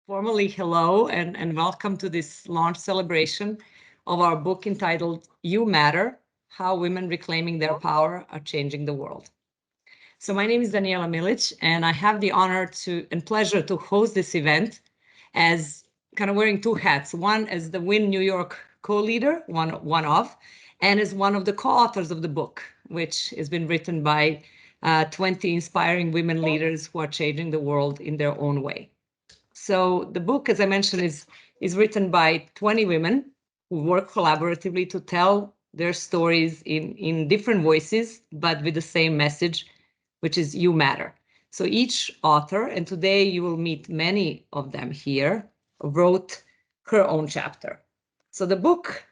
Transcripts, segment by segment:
Formally hello and welcome to this launch celebration of our book entitled You Matter, How Women Reclaiming Their Power Are Changing the World. So my name is Danijela Milic, and I have the honor and pleasure to host this event as kind of wearing two hats. One as the Win New York co-leader, one of, and as one of the co-authors of the book, which has been written by 20 inspiring women leaders who are changing the world in their own way. So the book, as I mentioned, is written by 20 women who work collaboratively to tell their stories in different voices, but with the same message, which is you matter. So each author, and today you will meet many of them here, wrote her own chapter. So the book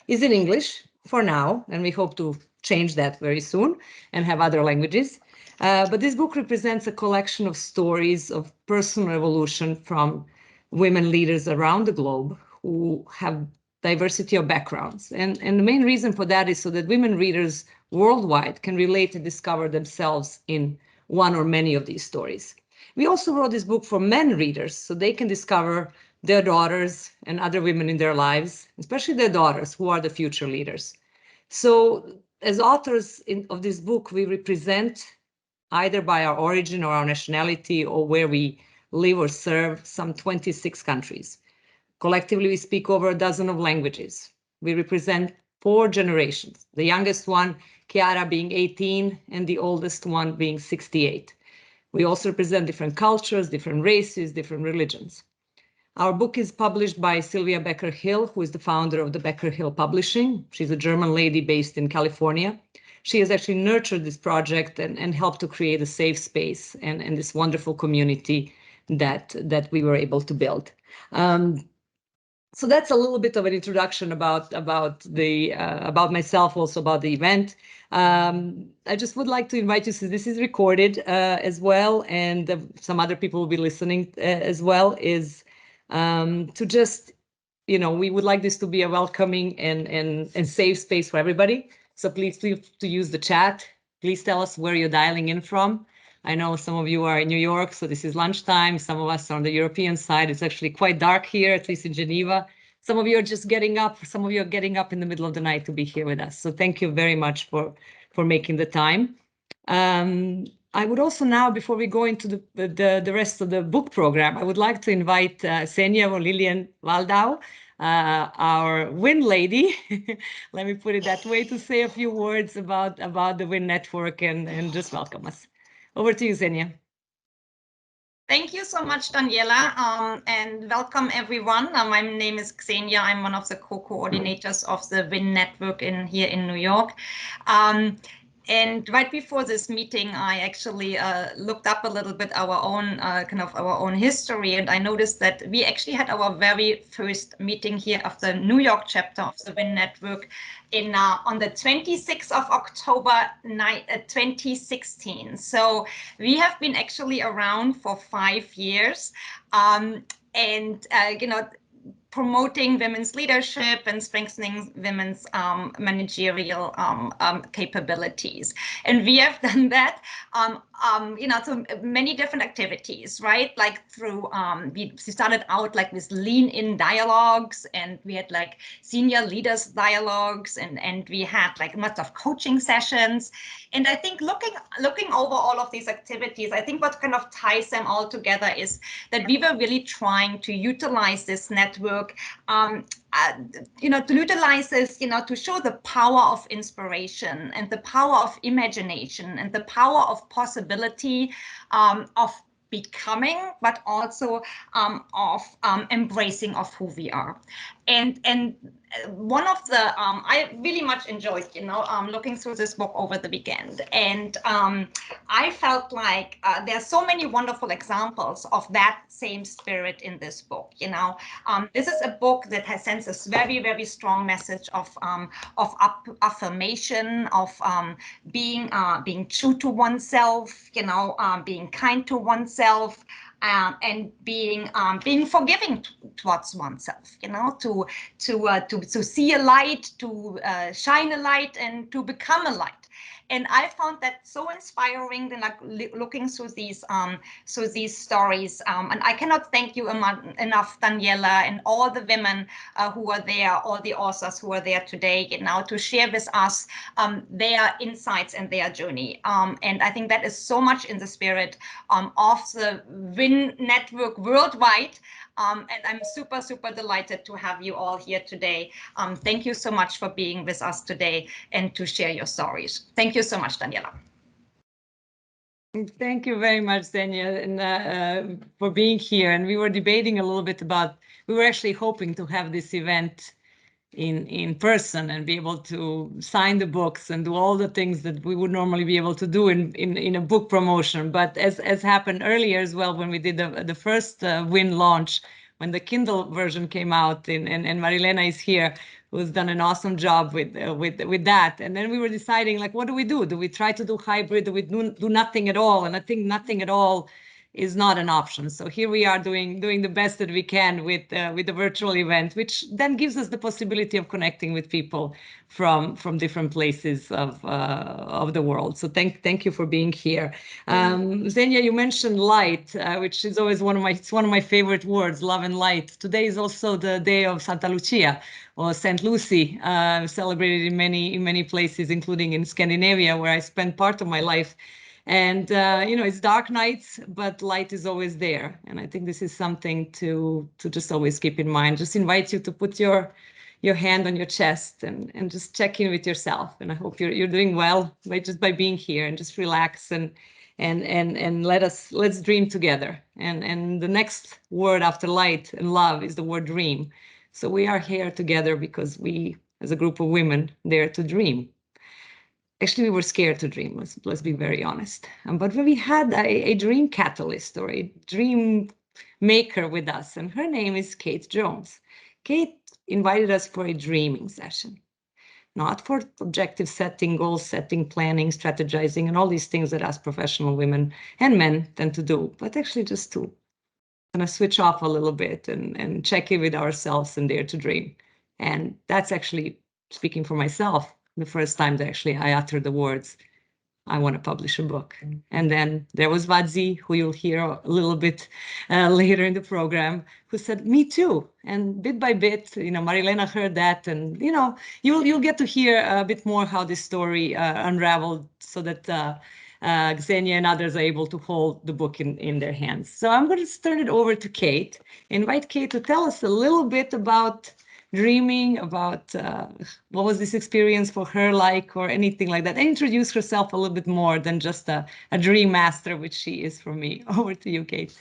is in English for now, and we hope to change that very soon and have other languages. But this book represents a collection of stories of personal evolution from women leaders around the globe who have diversity of backgrounds. And the main reason for that is so that women readers worldwide can relate and discover themselves in one or many of these stories. We also wrote this book for men readers so they can discover their daughters and other women in their lives, especially their daughters who are the future leaders. So as authors of this book, we represent either by our origin or our nationality or where we live or serve some 26 countries. Collectively, we speak over a dozen of languages. We represent 4 generations, the youngest one, Chiara, being 18, and the oldest one being 68. We also represent different cultures, different races, different religions. Our book is published by Sylvia Becker-Hill, who is the founder of the Becker-Hill Publishing. She's a German lady based in California. She has actually nurtured this project and helped to create a safe space and this wonderful community that we were able to build. So that's a little bit of an introduction about myself, also about the event. I just would like to invite you, since this is recorded as well, and some other people will be listening as well, is to just, we would like this to be a welcoming and safe space for everybody. So please feel to use the chat. Please tell us where you're dialing in from. I know some of you are in New York, so this is lunchtime. Some of us are on the European side. It's actually quite dark here, at least in Geneva. Some of you are just getting up. Some of you are getting up in the middle of the night to be here with us. So thank you very much for making the time. I would also now, before we go into the rest of the book program, I would like to invite Senja or Lilian Waldau, our WIN lady, let me put it that way, to say a few words about the WIN network and just welcome us. Over to you, Senja. Thank you so much, Danijela, and welcome everyone. My name is Xenia. I'm one of the co-coordinators of the WIN network here in New York. And right before this meeting, I actually looked up a little bit our own history, and I noticed that we actually had our very first meeting here of the New York chapter of the WIN network on the 26th of October 2016. So we have been actually around for 5 years, promoting women's leadership and strengthening women's managerial capabilities. And we have done that, through many different activities, right? Like through, we started out like with lean-in dialogues, and we had like senior leaders dialogues, and we had like lots of coaching sessions. And I think looking over all of these activities, I think what kind of ties them all together is that we were really trying to utilize this network, to utilize this, to show the power of inspiration and the power of imagination and the power of possibility, of becoming, but also of embracing of who we are. And one of the, I really much enjoyed, looking through this book over the weekend. And I felt like there are so many wonderful examples of that same spirit in this book. This is a book that sends us very, very strong message of affirmation, of being true to oneself, being kind to oneself, and being forgiving towards oneself, to see a light, to shine a light, and to become a light. And I found that so inspiring, then like looking through these stories. And I cannot thank you enough, Danijela, and all the women who are there, all the authors who are there today, now to share with us their insights and their journey. And I think that is so much in the spirit of the WIN network worldwide. And I'm super, super delighted to have you all here today. Thank you so much for being with us today and to share your stories. Thank you so much, Danijela. Thank you very much, Daniel, and for being here. And we were debating a little bit about, we were actually hoping to have this event in person and be able to sign the books and do all the things that we would normally be able to do in a book promotion. But as happened earlier as well, when we did the first WIN launch, when the Kindle version came out, and Marilena is here, who's done an awesome job with that. And then we were deciding, like, what do we do? Do we try to do hybrid? Do we do nothing at all? And I think nothing at all is not an option. So here we are doing the best that we can with the virtual event, which then gives us the possibility of connecting with people from different places of the world. So thank you for being here. Xenia, you mentioned light, which is always one of my favorite words, love and light. Today is also the day of Santa Lucia, or St. Lucy, celebrated in many places, including in Scandinavia, where I spent part of my life. And it's dark nights, but light is always there. And I think this is something to just always keep in mind. Just invite you to put your hand on your chest and just check in with yourself. And I hope you're doing well by being here, and just relax and let's dream together. And the next word after light and love is the word dream. So we are here together because we, as a group of women, dare to dream. Actually, we were scared to dream, let's be very honest. But when we had a dream catalyst, or a dream maker with us, and her name is Kate Jones. Kate invited us for a dreaming session, not for objective setting, goal setting, planning, strategizing, and all these things that us professional women and men tend to do, but actually just to kind of switch off a little bit and check in with ourselves and dare to dream. And that's actually, speaking for myself, the first time that actually I uttered the words, I want to publish a book. And then there was Vadzi, who you'll hear a little bit later in the program, who said, me too. And bit by bit, Marilena heard that, and you'll get to hear a bit more how this story unraveled, so that Xenia and others are able to hold the book in their hands. So I'm going to turn it over to Kate, invite Kate to tell us a little bit about dreaming, about what was this experience for her like, or anything like that, and introduce herself a little bit more than just a dream master, which she is for me. Over to you, Kate.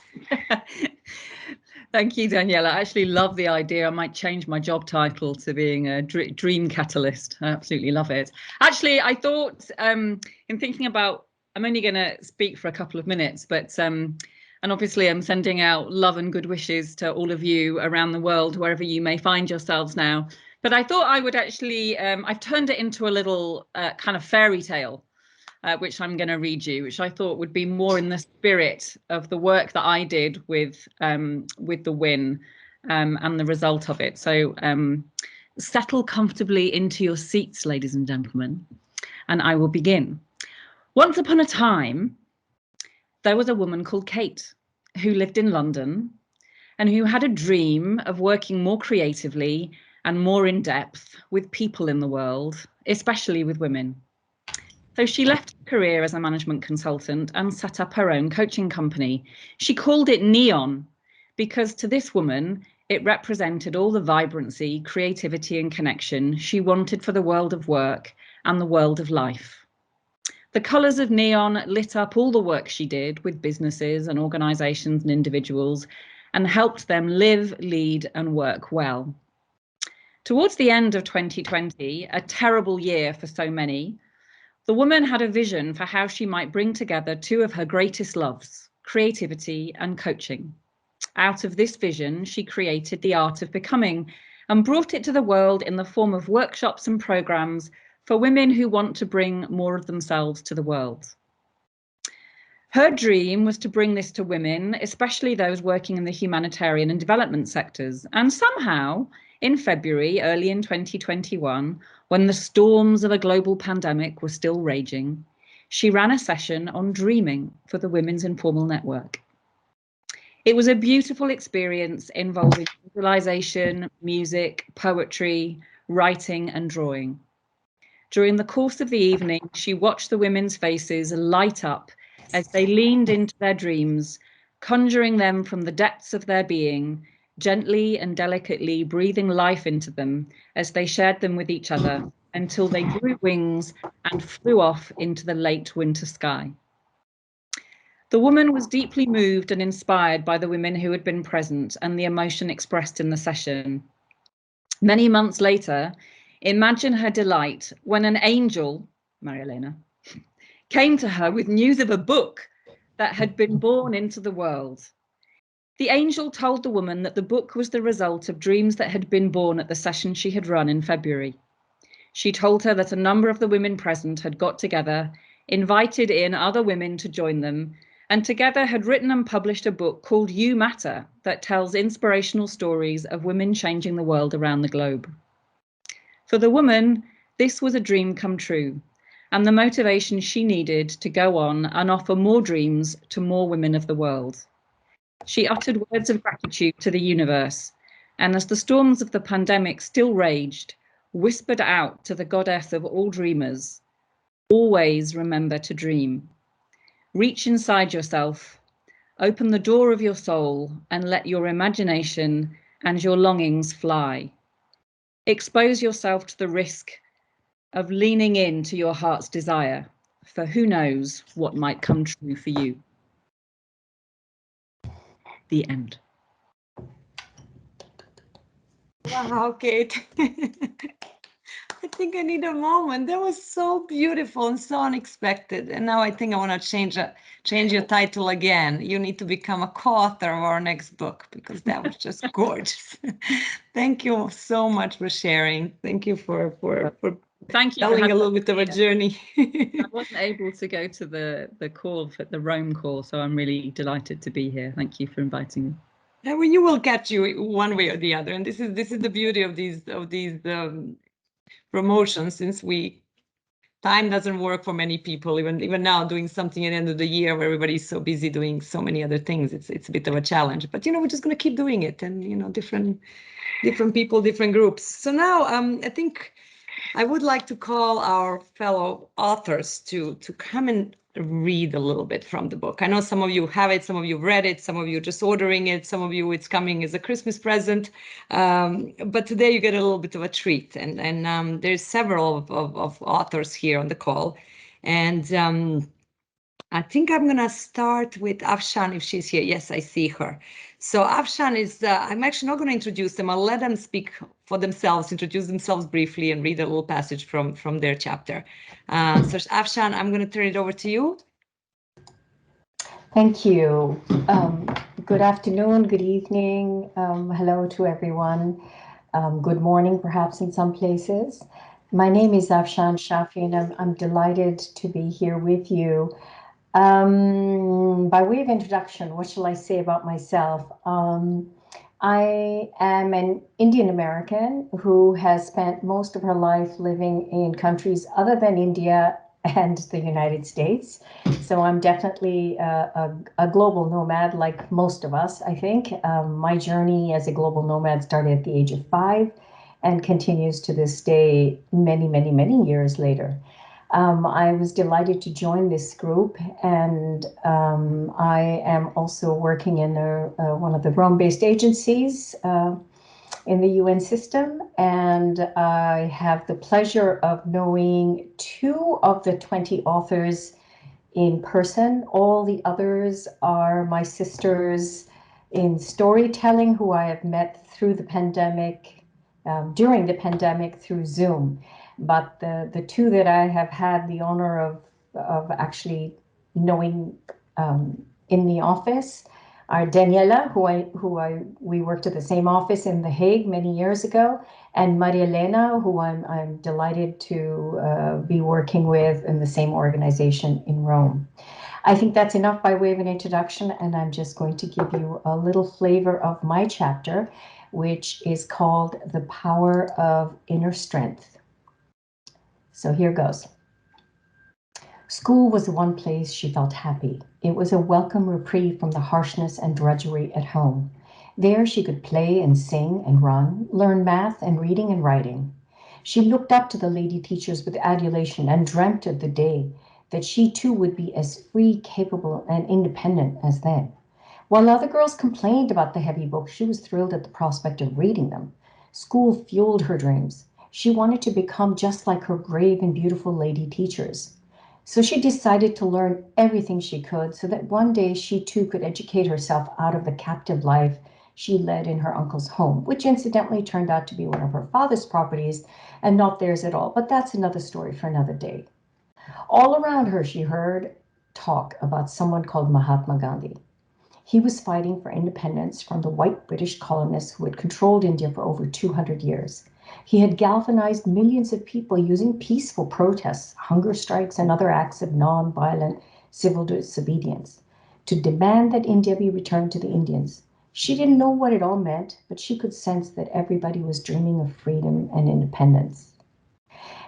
Thank you, Danijela. I actually love the idea. I might change my job title to being a dream catalyst. I absolutely love it. Actually, I thought, in thinking about, I'm only going to speak for a couple of minutes, but and obviously I'm sending out love and good wishes to all of you around the world, wherever you may find yourselves now. But I thought I would actually, I've turned it into a little kind of fairy tale, which I'm going to read you, which I thought would be more in the spirit of the work that I did with the WIN and the result of it. So settle comfortably into your seats, ladies and gentlemen, and I will begin. Once upon a time, there was a woman called Kate who lived in London and who had a dream of working more creatively and more in depth with people in the world, especially with women. So she left her career as a management consultant and set up her own coaching company. She called it Neon because to this woman, it represented all the vibrancy, creativity and connection she wanted for the world of work and the world of life. The colours of neon lit up all the work she did with businesses and organisations and individuals and helped them live, lead and work well. Towards the end of 2020, a terrible year for so many, the woman had a vision for how she might bring together two of her greatest loves, creativity and coaching. Out of this vision, she created the Art of Becoming and brought it to the world in the form of workshops and programmes for women who want to bring more of themselves to the world. Her dream was to bring this to women, especially those working in the humanitarian and development sectors. And somehow in February, early in 2021, when the storms of a global pandemic were still raging, she ran a session on dreaming for the Women's Informal Network. It was a beautiful experience involving visualization, music, poetry, writing, and drawing. During the course of the evening, she watched the women's faces light up as they leaned into their dreams, conjuring them from the depths of their being, gently and delicately breathing life into them as they shared them with each other until they grew wings and flew off into the late winter sky. The woman was deeply moved and inspired by the women who had been present and the emotion expressed in the session. Many months later, imagine her delight when an angel, Maria Elena, came to her with news of a book that had been born into the world. The angel told the woman that the book was the result of dreams that had been born at the session she had run in February. She told her that a number of the women present had got together, invited in other women to join them, and together had written and published a book called You Matter that tells inspirational stories of women changing the world around the globe. For the woman, this was a dream come true, and the motivation she needed to go on and offer more dreams to more women of the world. She uttered words of gratitude to the universe, and as the storms of the pandemic still raged, whispered out to the goddess of all dreamers, always remember to dream. Reach inside yourself, open the door of your soul, and let your imagination and your longings fly. Expose yourself to the risk of leaning into your heart's desire, for who knows what might come true for you. The end. Wow, Kate. I think I need a moment. That was so beautiful and so unexpected. And now I think I want to change your title again. You need to become a co-author of our next book, because that was just gorgeous. Thank you so much for sharing. Thank you for Thank you telling a little bit of a journey. I wasn't able to go to the call, the Rome call, so I'm really delighted to be here. Thank you for inviting me. Well, you will catch you one way or the other, and this is the beauty of these promotions, since time doesn't work for many people. Even now, doing something at the end of the year where everybody's so busy doing so many other things, it's a bit of a challenge. But we're just going to keep doing it, and different people, different groups. So now I think I would like to call our fellow authors to come and read a little bit from the book. I know some of you have it, some of you read it, some of you are just ordering it, some of you it's coming as a Christmas present. But today you get a little bit of a treat, and there's several of authors here on the call, and I think I'm going to start with Afshan, if she's here. Yes, I see her. So Afshan is, I'm actually not going to introduce them. I'll let them speak for themselves, introduce themselves briefly, and read a little passage from their chapter. So Afshan, I'm going to turn it over to you. Thank you. Good afternoon, good evening. Hello to everyone. Good morning, perhaps in some places. My name is Afshan Shafi, and I'm delighted to be here with you. By way of introduction, what shall I say about myself? I am an Indian American who has spent most of her life living in countries other than India and the United States. So I'm definitely a global nomad, like most of us, I think. My journey as a global nomad started at the age of 5 and continues to this day, many, many, many years later. I was delighted to join this group, and I am also working in one of the Rome-based agencies in the UN system, and I have the pleasure of knowing 2 of the 20 authors in person. All the others are my sisters in storytelling who I have met through the pandemic, during the pandemic through Zoom. But the 2 that I have had the honor of actually knowing in the office are Danijela, we worked at the same office in The Hague many years ago, and Maria Elena, who I'm delighted to be working with in the same organization in Rome. I think that's enough by way of an introduction, and I'm just going to give you a little flavor of my chapter, which is called The Power of Inner Strength. So here goes. School was the one place she felt happy. It was a welcome reprieve from the harshness and drudgery at home. There she could play and sing and run, learn math and reading and writing. She looked up to the lady teachers with adulation and dreamt of the day that she too would be as free, capable, and independent as then. While other girls complained about the heavy books, she was thrilled at the prospect of reading them. School fueled her dreams. She wanted to become just like her brave and beautiful lady teachers. So she decided to learn everything she could so that one day she too could educate herself out of the captive life she led in her uncle's home, which incidentally turned out to be one of her father's properties and not theirs at all. But that's another story for another day. All around her, she heard talk about someone called Mahatma Gandhi. He was fighting for independence from the white British colonists who had controlled India for over 200 years. He had galvanized millions of people using peaceful protests, hunger strikes, and other acts of non-violent civil disobedience to demand that India be returned to the Indians. She didn't know what it all meant, but she could sense that everybody was dreaming of freedom and independence.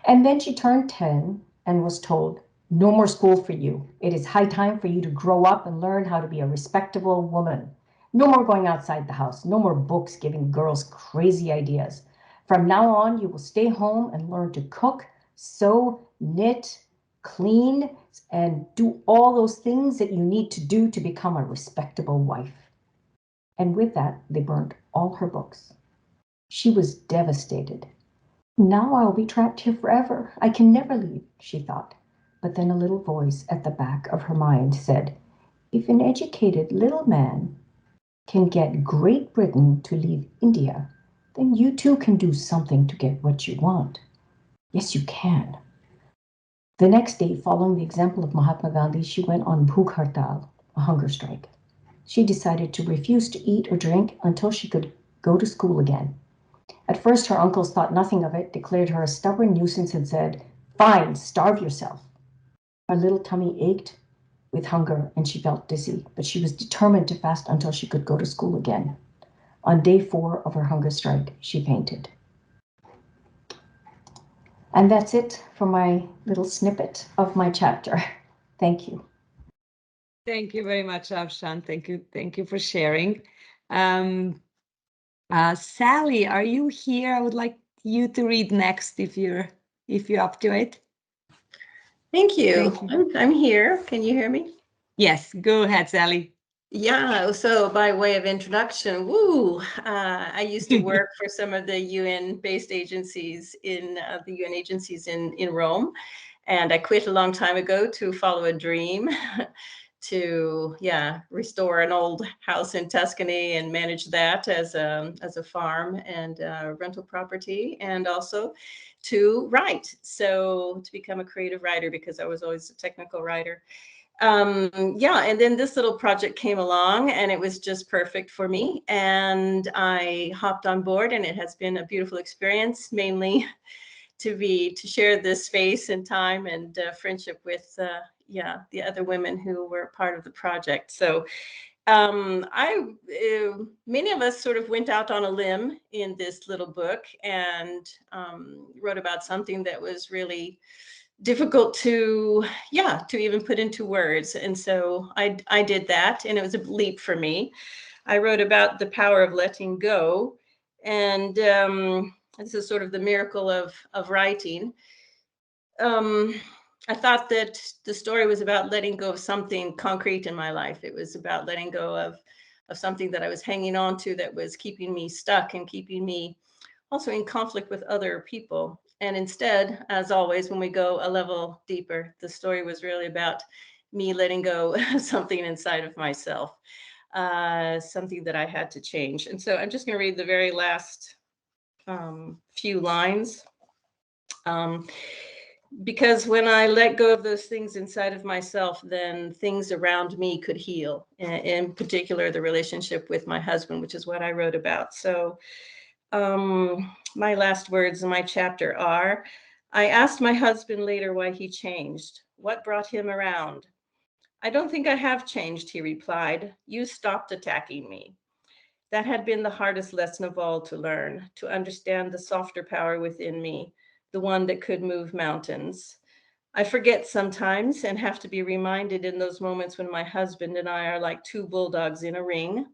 And then she turned 10 and was told, "No more school for you. It is high time for you to grow up and learn how to be a respectable woman. No more going outside the house. No more books giving girls crazy ideas. From now on, you will stay home and learn to cook, sew, knit, clean, and do all those things that you need to do to become a respectable wife." And with that, they burned all her books. She was devastated. "Now I'll be trapped here forever. I can never leave," she thought. But then a little voice at the back of her mind said, "If an educated little man can get Great Britain to leave India, then you too can do something to get what you want. Yes, you can." The next day, following the example of Mahatma Gandhi, she went on Bhukh Hartal, a hunger strike. She decided to refuse to eat or drink until she could go to school again. At first, her uncles thought nothing of it, declared her a stubborn nuisance, and said, "Fine, starve yourself." Her little tummy ached with hunger and she felt dizzy, but she was determined to fast until she could go to school again. On day 4 of her hunger strike, she fainted. And that's it for my little snippet of my chapter. Thank you. Thank you very much, Avshan. Thank you for sharing. Sally, are you here? I would like you to read next if you're up to it. Thank you. Thank you. I'm here. Can you hear me? Yes, go ahead, Sally. Yeah, so by way of introduction, I used to work for some of the UN-based agencies in Rome, and I quit a long time ago to follow a dream to restore an old house in Tuscany and manage that as a farm and rental property, and also to write. So to become a creative writer, because I was always a technical writer. And then this little project came along and it was just perfect for me. And I hopped on board and it has been a beautiful experience, mainly to share this space and time and friendship with the other women who were part of the project. So many of us sort of went out on a limb in this little book and wrote about something that was really difficult to even put into words. And so I did that, and it was a leap for me. I wrote about the power of letting go. And this is sort of the miracle of writing. I thought that the story was about letting go of something concrete in my life. It was about letting go of something that I was hanging on to that was keeping me stuck and keeping me also in conflict with other people. And instead, as always, when we go a level deeper, the story was really about me letting go of something inside of myself, something that I had to change. And so I'm just going to read the very last few lines. Because when I let go of those things inside of myself, then things around me could heal. In particular, the relationship with my husband, which is what I wrote about. So my last words in my chapter are, I asked my husband later why he changed. What brought him around? I don't think I have changed, he replied. You stopped attacking me. That had been the hardest lesson of all to learn, to understand the softer power within me, the one that could move mountains. I forget sometimes and have to be reminded in those moments when my husband and I are like two bulldogs in a ring.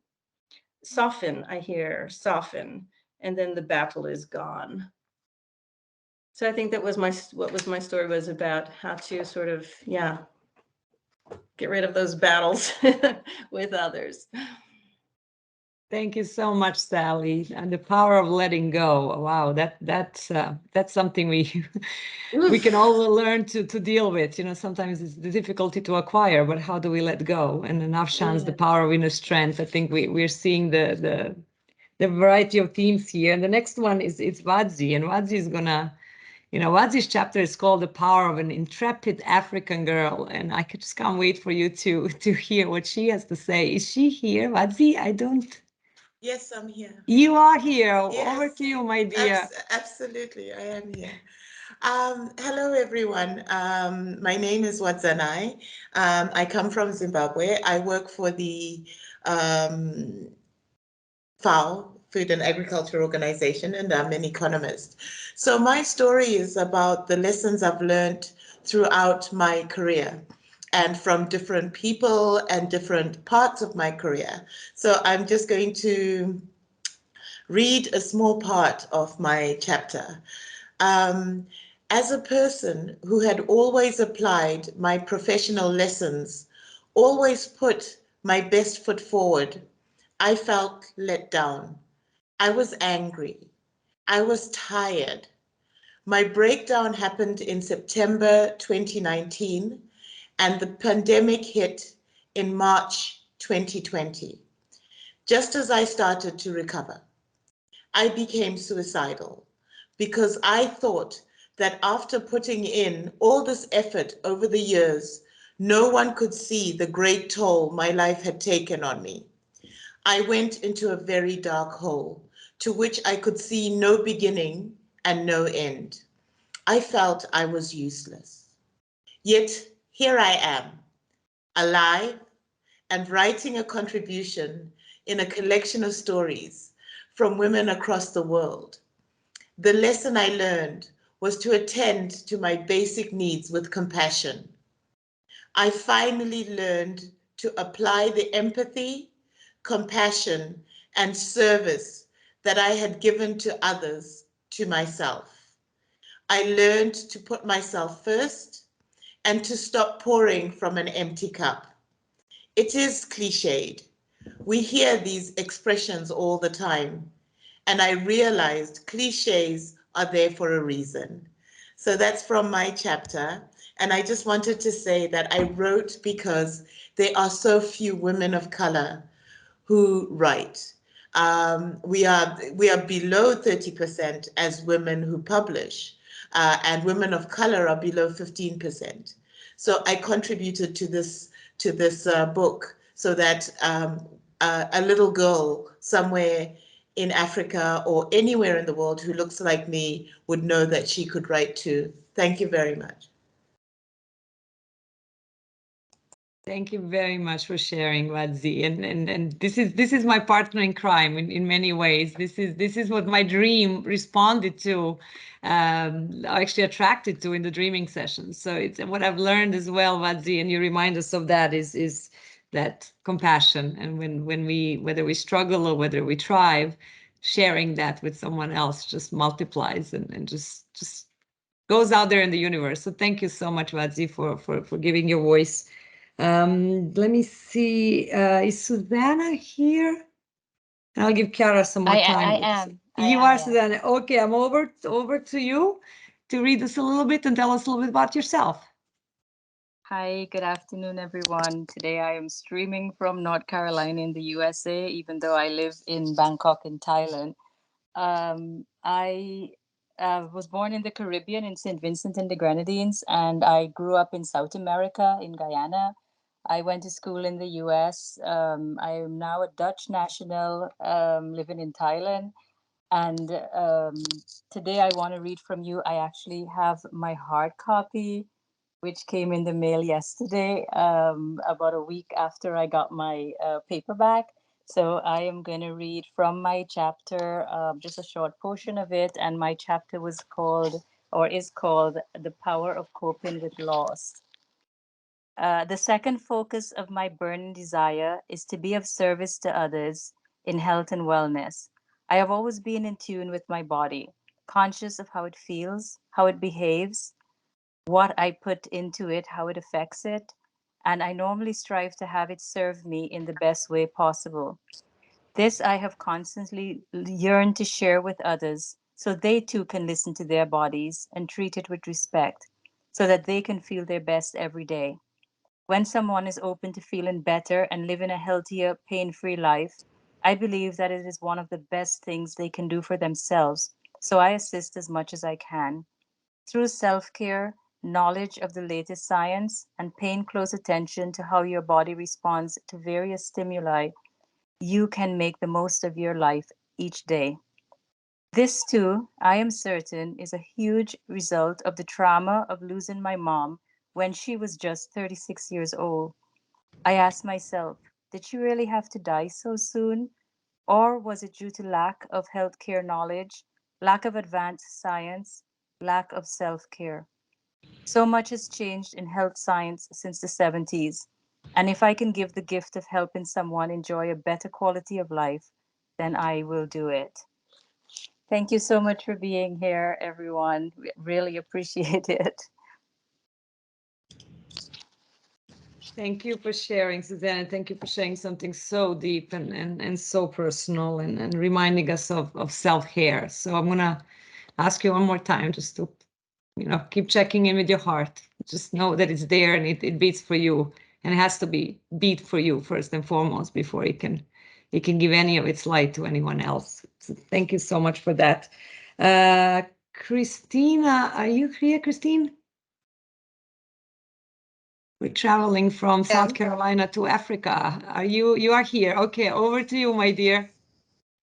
Soften, I hear, soften, and then the battle is gone. So I think that was what my story was about, how to sort of, yeah, get rid of those battles with others. Thank you so much, Sally. And the power of letting go. Wow, that's something we we can all learn to deal with. You know, sometimes it's the difficulty to acquire, but how do we let go? And enough chance, the power of inner strength. I think we're seeing the variety of themes here. And the next one is Wadzi, and Wadzi is gonna, you know, Wadzi's chapter is called "The Power of an Intrepid African Girl," and I could just can't wait for you to hear what she has to say. Is she here, Wadzi? I don't. Yes, I'm here. You are here. Yes. Over to you, my dear. Absolutely, I am here. Hello, everyone. My name is Wadzanai. I come from Zimbabwe. I work for the FAO, Food and Agriculture Organization, and I'm an economist. So my story is about the lessons I've learned throughout my career and from different people and different parts of my career. So I'm just going to read a small part of my chapter. As a person who had always applied my professional lessons, always put my best foot forward, I felt let down. I was angry. I was tired. My breakdown happened in September 2019, and the pandemic hit in March 2020. Just as I started to recover, I became suicidal because I thought that after putting in all this effort over the years, no one could see the great toll my life had taken on me. I went into a very dark hole to which I could see no beginning and no end. I felt I was useless. Yet here I am, alive and writing a contribution in a collection of stories from women across the world. The lesson I learned was to attend to my basic needs with compassion. I finally learned to apply the empathy, compassion, and service that I had given to others to myself. I learned to put myself first and to stop pouring from an empty cup. It is cliched. We hear these expressions all the time, and I realized cliches are there for a reason. So that's from my chapter. And I just wanted to say that I wrote because there are so few women of color who write. We are below 30% as women who publish, and women of color are below 15%. So I contributed to this book so that a little girl somewhere in Africa or anywhere in the world who looks like me would know that she could write too. Thank you very much. Thank you very much for sharing, Wadzi. And this is my partner in crime in many ways. This is what my dream responded to, actually attracted to in the dreaming sessions. So it's what I've learned as well, Wadzi, and you remind us of that is that compassion. And when we, whether we struggle or whether we thrive, sharing that with someone else just multiplies and just goes out there in the universe. So thank you so much, Wadzi, for giving your voice. Let me see. Is Susanna here? And I'll give Chiara some more time. I am. You are, Susanna. Okay, I'm over to you to read us a little bit and tell us a little bit about yourself. Hi, good afternoon, everyone. Today I am streaming from North Carolina in the USA, even though I live in Bangkok in Thailand. I was born in the Caribbean in St. Vincent and the Grenadines, and I grew up in South America in Guyana. I went to school in the US. I am now a Dutch national living in Thailand. And today I want to read from you. I actually have my hard copy, which came in the mail yesterday, about a week after I got my paperback. So I am going to read from my chapter, just a short portion of it. And my chapter was called, or is called, The Power of Coping with Loss. The second focus of my burning desire is to be of service to others in health and wellness. I have always been in tune with my body, conscious of how it feels, how it behaves, what I put into it, how it affects it, and I normally strive to have it serve me in the best way possible. This I have constantly yearned to share with others so they too can listen to their bodies and treat it with respect so that they can feel their best every day. When someone is open to feeling better and living a healthier, pain free life, I believe that it is one of the best things they can do for themselves. So I assist as much as I can. Through self care, knowledge of the latest science, and paying close attention to how your body responds to various stimuli, you can make the most of your life each day. This, too, I am certain, is a huge result of the trauma of losing my mom when she was just 36 years old. I asked myself, did she really have to die so soon? Or was it due to lack of healthcare knowledge, lack of advanced science, lack of self care? So much has changed in health science since the 70s. And if I can give the gift of helping someone enjoy a better quality of life, then I will do it. Thank you so much for being here, everyone. We really appreciate it. Thank you for sharing, Suzanne, and thank you for sharing something so deep and so personal and reminding us of self-care. So I'm gonna ask you one more time just to, keep checking in with your heart. Just know that it's there and it beats for you, and it has to be beat for you first and foremost before it can give any of its light to anyone else. So thank you so much for that. Christina, are you here, Christine? We're traveling from South Carolina to Africa. You are here? Okay, over to you, my dear.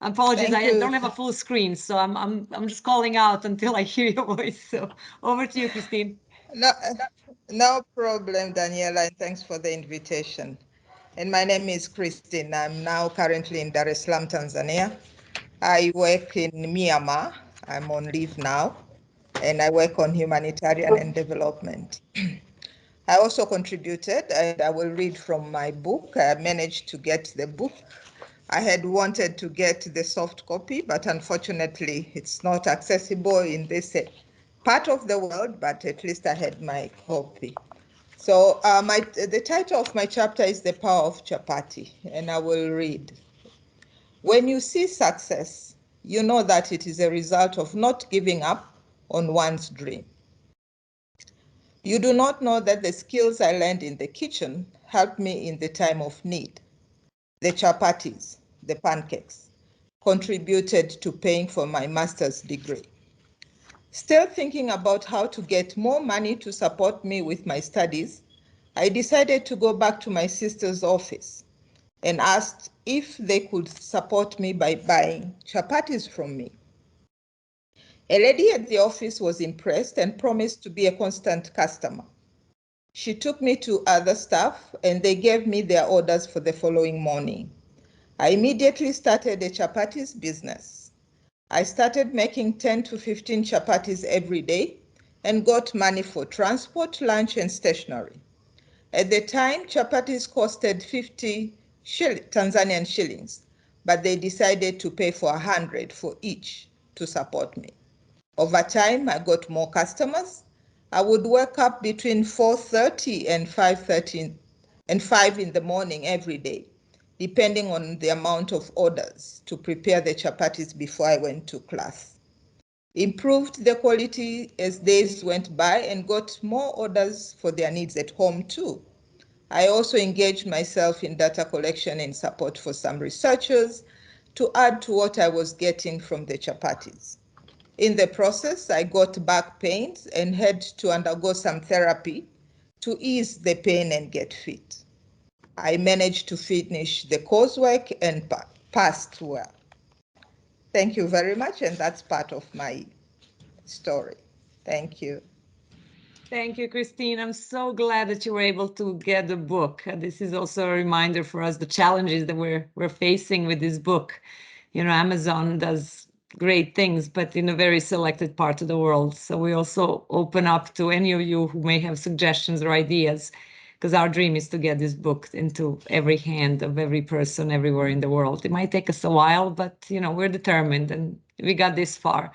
Apologies, I don't have a full screen, so I'm just calling out until I hear your voice. So over to you, Christine. No problem, Daniela, and thanks for the invitation. And my name is Christine. I'm now currently in Dar es Salaam, Tanzania. I work in Myanmar. I'm on leave now, and I work on humanitarian and development. I also contributed, and I will read from my book. I managed to get the book. I had wanted to get the soft copy, but unfortunately, it's not accessible in this part of the world, but at least I had my copy. So the title of my chapter is The Power of Chapati, and I will read. When you see success, you know that it is a result of not giving up on one's dream. You do not know that the skills I learned in the kitchen helped me in the time of need. The chapatis, the pancakes, contributed to paying for my master's degree. Still thinking about how to get more money to support me with my studies, I decided to go back to my sister's office and asked if they could support me by buying chapatis from me. A lady at the office was impressed and promised to be a constant customer. She took me to other staff and they gave me their orders for the following morning. I immediately started a chapatis business. I started making 10 to 15 chapatis every day and got money for transport, lunch, and stationery. At the time, chapatis costed 50 Tanzanian shillings, but they decided to pay for 100 for each to support me. Over time, I got more customers. I would wake up between 4:30 and 5:30 and 5 in the morning every day, depending on the amount of orders to prepare the chapatis before I went to class. Improved the quality as days went by and got more orders for their needs at home too. I also engaged myself in data collection and support for some researchers to add to what I was getting from the chapatis. In the process, I got back pains and had to undergo some therapy to ease the pain and get fit. I managed to finish the coursework and passed well. Thank you very much, and that's part of my story. Thank you. Thank you, Christine. I'm so glad that you were able to get the book. This is also a reminder for us, the challenges that we're facing with this book. You know, Amazon does great things, but in a very selected part of the world. So we also open up to any of you who may have suggestions or ideas, because our dream is to get this book into every hand of every person everywhere in the world. It might take us a while, but you know, we're determined and we got this far.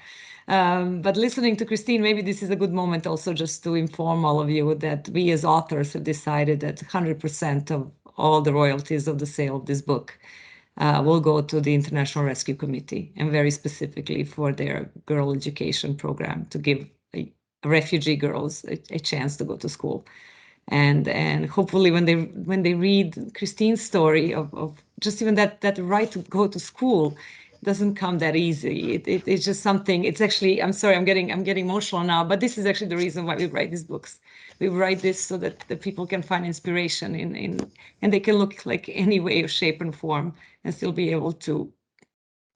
But listening to Christine, maybe this is a good moment also just to inform all of you that we as authors have decided that 100% of all the royalties of the sale of this book will go to the International Rescue Committee, and very specifically for their girl education program to give refugee girls a chance to go to school. And hopefully when they read Christine's story of just even that right to go to school doesn't come that easy. It's just something. It's actually, I'm sorry, I'm getting emotional now, but this is actually the reason why we write these books. We write this so that the people can find inspiration in and they can look like any way or shape and form and still be able to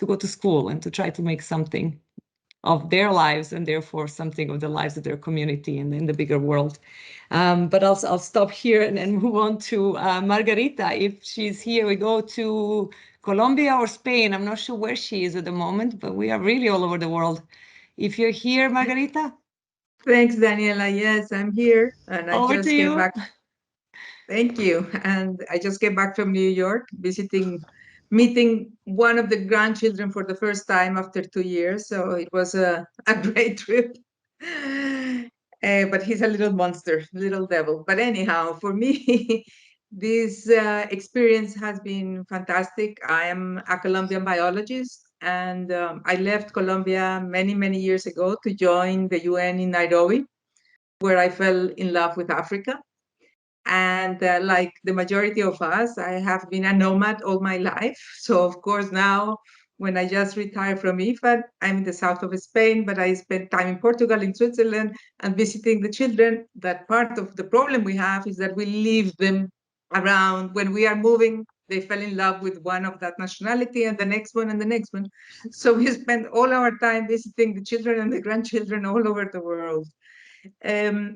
go to school and to try to make something of their lives and therefore something of the lives of their community and in the bigger world. But I'll stop here and move on to Margarita. If she's here, we go to Colombia or Spain. I'm not sure where she is at the moment, but we are really all over the world. If you're here, Margarita. Thanks, Daniela. Yes, I'm here. And I Over just to came you. back. Thank you. And I just came back from New York, meeting one of the grandchildren for the first time after 2 years. So it was a great trip. But he's a little monster, little devil. But anyhow, for me, this experience has been fantastic. I am a Colombian biologist, and I left Colombia many, many years ago to join the UN in Nairobi, where I fell in love with Africa. And like the majority of us, I have been a nomad all my life. So of course now, when I just retired from IFAD, I'm in the south of Spain, but I spent time in Portugal, in Switzerland, and visiting the children. That part of the problem we have is that we leave them around. When we are moving, they fell in love with one of that nationality and the next one and the next one. So we spend all our time visiting the children and the grandchildren all over the world.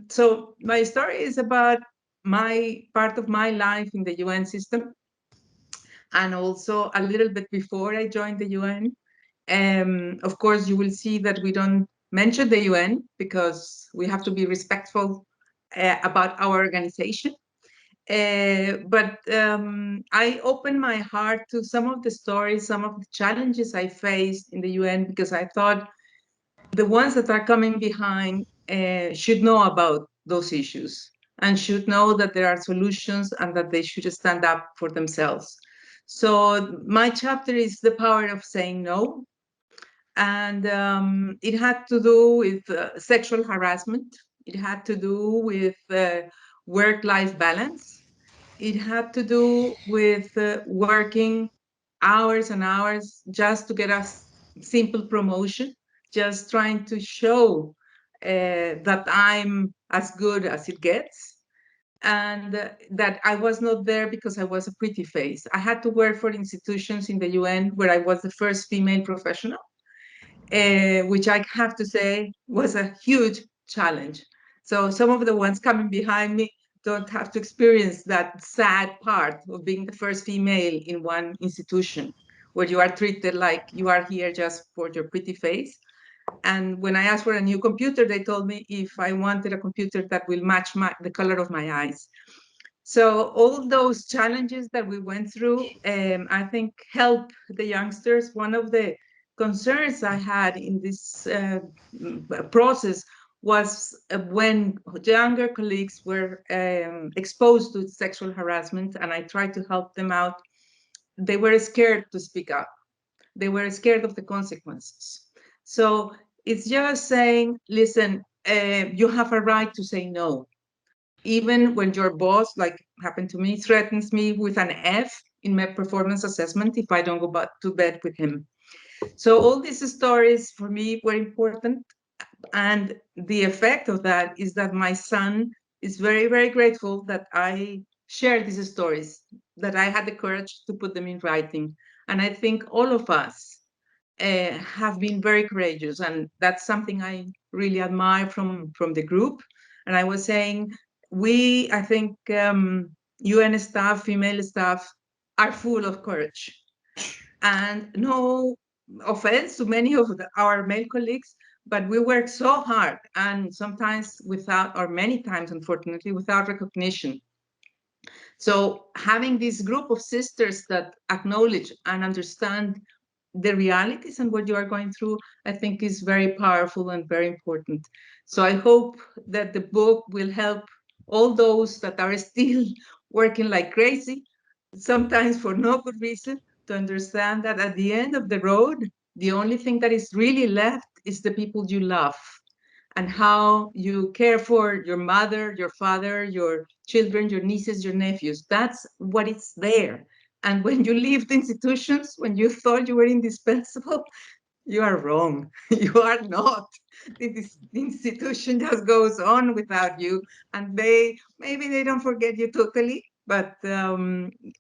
So my story is about my part of my life in the UN system, and also a little bit before I joined the UN. Of course, you will see that we don't mention the UN because we have to be respectful about our organization. But I opened my heart to some of the stories, some of the challenges I faced in the UN, because I thought the ones that are coming behind should know about those issues and should know that there are solutions and that they should stand up for themselves. So my chapter is the power of saying no. And it had to do with sexual harassment. It had to do with work-life balance. It had to do with working hours and hours just to get a simple promotion, just trying to show that I'm as good as it gets, and that I was not there because I was a pretty face. I had to work for institutions in the UN where I was the first female professional, which I have to say was a huge challenge. So some of the ones coming behind me don't have to experience that sad part of being the first female in one institution where you are treated like you are here just for your pretty face. And when I asked for a new computer, they told me if I wanted a computer that will match the color of my eyes. So all those challenges that we went through, I think help the youngsters. One of the concerns I had in this process was when younger colleagues were exposed to sexual harassment, and I tried to help them out. They were scared to speak up. They were scared of the consequences. So it's just saying, listen, you have a right to say no. Even when your boss, like happened to me, threatens me with an F in my performance assessment if I don't go to bed with him. So all these stories for me were important. And the effect of that is that my son is very, very grateful that I shared these stories, that I had the courage to put them in writing. And I think all of us have been very courageous. And that's something I really admire from the group. And I was saying, I think UN staff, female staff, are full of courage. And no offense to many of our male colleagues, but we work so hard, and sometimes without, or many times, unfortunately, without recognition. So having this group of sisters that acknowledge and understand the realities and what you are going through, I think is very powerful and very important. So I hope that the book will help all those that are still working like crazy, sometimes for no good reason, to understand that at the end of the road, the only thing that is really left is the people you love, and how you care for your mother, your father, your children, your nieces, your nephews. That's what is there. And when you leave the institutions, when you thought you were indispensable, you are wrong. You are not. The institution just goes on without you, and maybe they don't forget you totally, but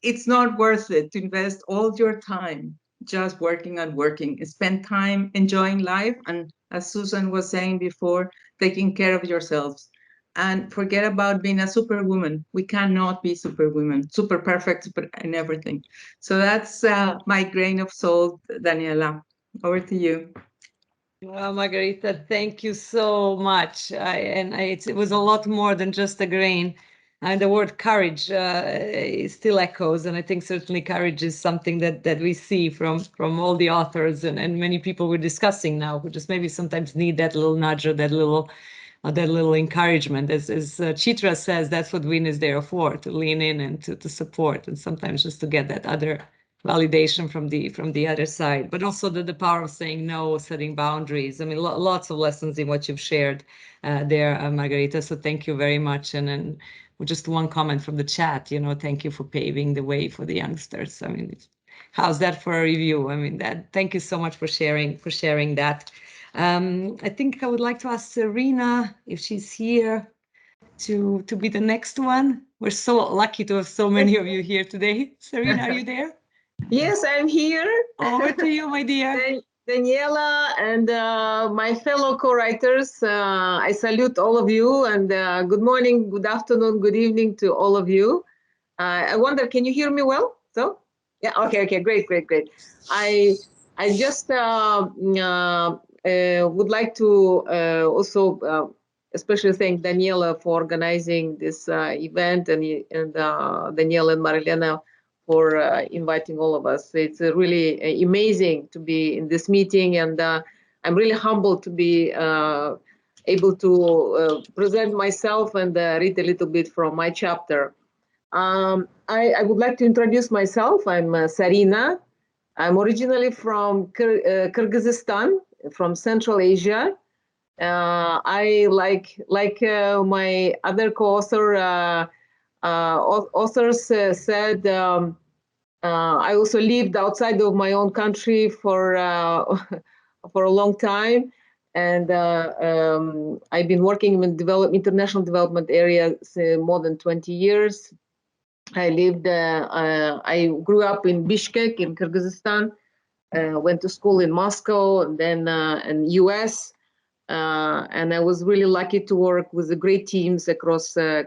it's not worth it to invest all your time just working and working. Spend time enjoying life, and as Susan was saying before, taking care of yourselves. And forget about being a superwoman. We cannot be superwoman, super perfect, super in everything. So that's my grain of salt, Daniela. Over to you. Well, Margarita, thank you so much. It was a lot more than just a grain. And the word courage still echoes, and I think certainly courage is something that we see from all the authors and many people we're discussing now, who just maybe sometimes need that little nudge or that little encouragement. As Chitra says, that's what WIN is there for, to lean in and to support, and sometimes just to get that other validation from the other side, but also the power of saying no, setting boundaries. I mean, lots of lessons in what you've shared there, Margarita. So thank you very much. And then just one comment from the chat, thank you for paving the way for the youngsters. I mean, how's that for a review? I mean, thank you so much for sharing that. I think I would like to ask Serena if she's here to be the next one. We're so lucky to have so many of you here today. Serena, are you there? Yes, I'm here. Over to you, my dear. Daniela and my fellow co-writers, I salute all of you, and good morning, good afternoon, good evening to all of you. I wonder, can you hear me well? So, yeah, okay, great. I just would like to also especially thank Daniela for organizing this event, and Daniela and Marilena for inviting all of us. It's really amazing to be in this meeting, and I'm really humbled to be able to present myself and read a little bit from my chapter. I would like to introduce myself. I'm Sarina. I'm originally from Kyrgyzstan, from Central Asia. I like my other co-author authors said, I also lived outside of my own country for a long time, and I've been working in international development areas more than 20 years. I grew up in Bishkek in Kyrgyzstan, went to school in Moscow, and then in US. And I was really lucky to work with the great teams across the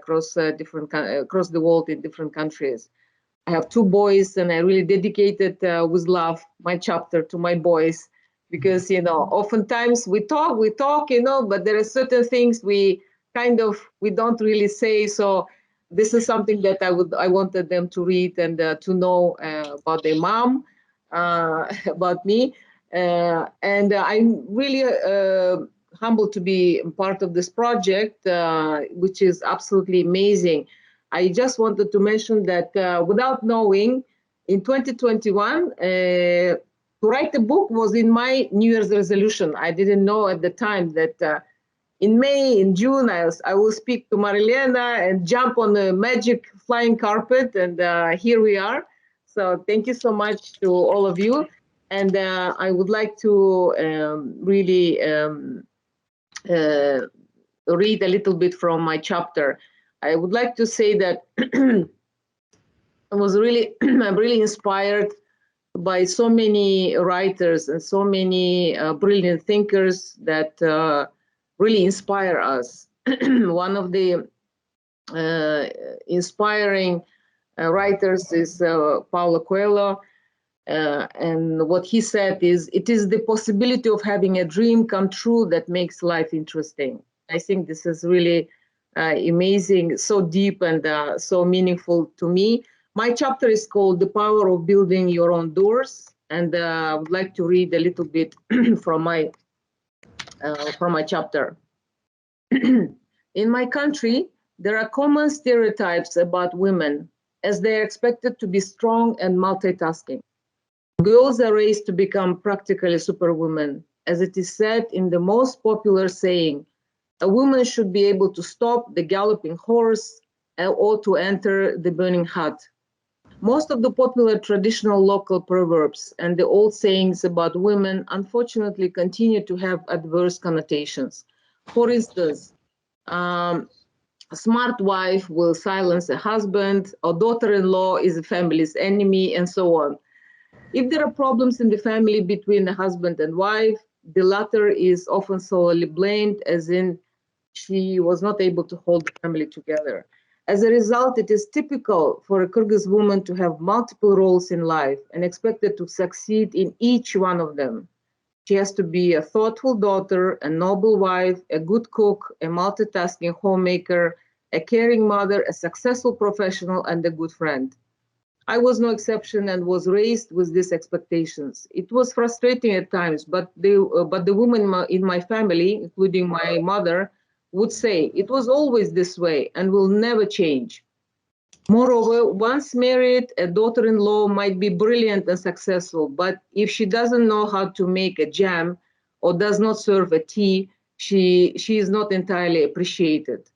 world in different countries. I have 2 boys, and I really dedicated with love my chapter to my boys, because oftentimes we talk, but there are certain things we don't really say. So this is something that I wanted them to read and to know about their mom, about me, and I'm really humbled to be part of this project, which is absolutely amazing. I just wanted to mention that without knowing, in 2021, to write a book was in my New Year's resolution. I didn't know at the time that in May, in June, I will speak to Marilena and jump on the magic flying carpet, and here we are. So thank you so much to all of you. And I would like to really read a little bit from my chapter. I would like to say that I'm really inspired by so many writers and so many brilliant thinkers that really inspire us. one of the inspiring writers is Paulo Coelho. And what he said is, it is the possibility of having a dream come true that makes life interesting. I think this is really amazing, so deep and so meaningful to me. My chapter is called The Power of Building Your Own Doors. And I would like to read a little bit from my chapter. In my country, there are common stereotypes about women, as they are expected to be strong and multitasking. Girls are raised to become practically superwomen, as it is said in the most popular saying, a woman should be able to stop the galloping horse or to enter the burning hut. Most of the popular traditional local proverbs and the old sayings about women unfortunately continue to have adverse connotations. For instance, a smart wife will silence a husband, a daughter-in-law is a family's enemy, and so on. If there are problems in the family between the husband and wife, the latter is often solely blamed, as in she was not able to hold the family together. As a result, it is typical for a Kyrgyz woman to have multiple roles in life and expected to succeed in each one of them. She has to be a thoughtful daughter, a noble wife, a good cook, a multitasking homemaker, a caring mother, a successful professional, and a good friend. I was no exception and was raised with these expectations. It was frustrating at times, but the women in my family, including my mother, would say, it was always this way and will never change. Moreover, once married, a daughter-in-law might be brilliant and successful, but if she doesn't know how to make a jam or does not serve a tea, she is not entirely appreciated.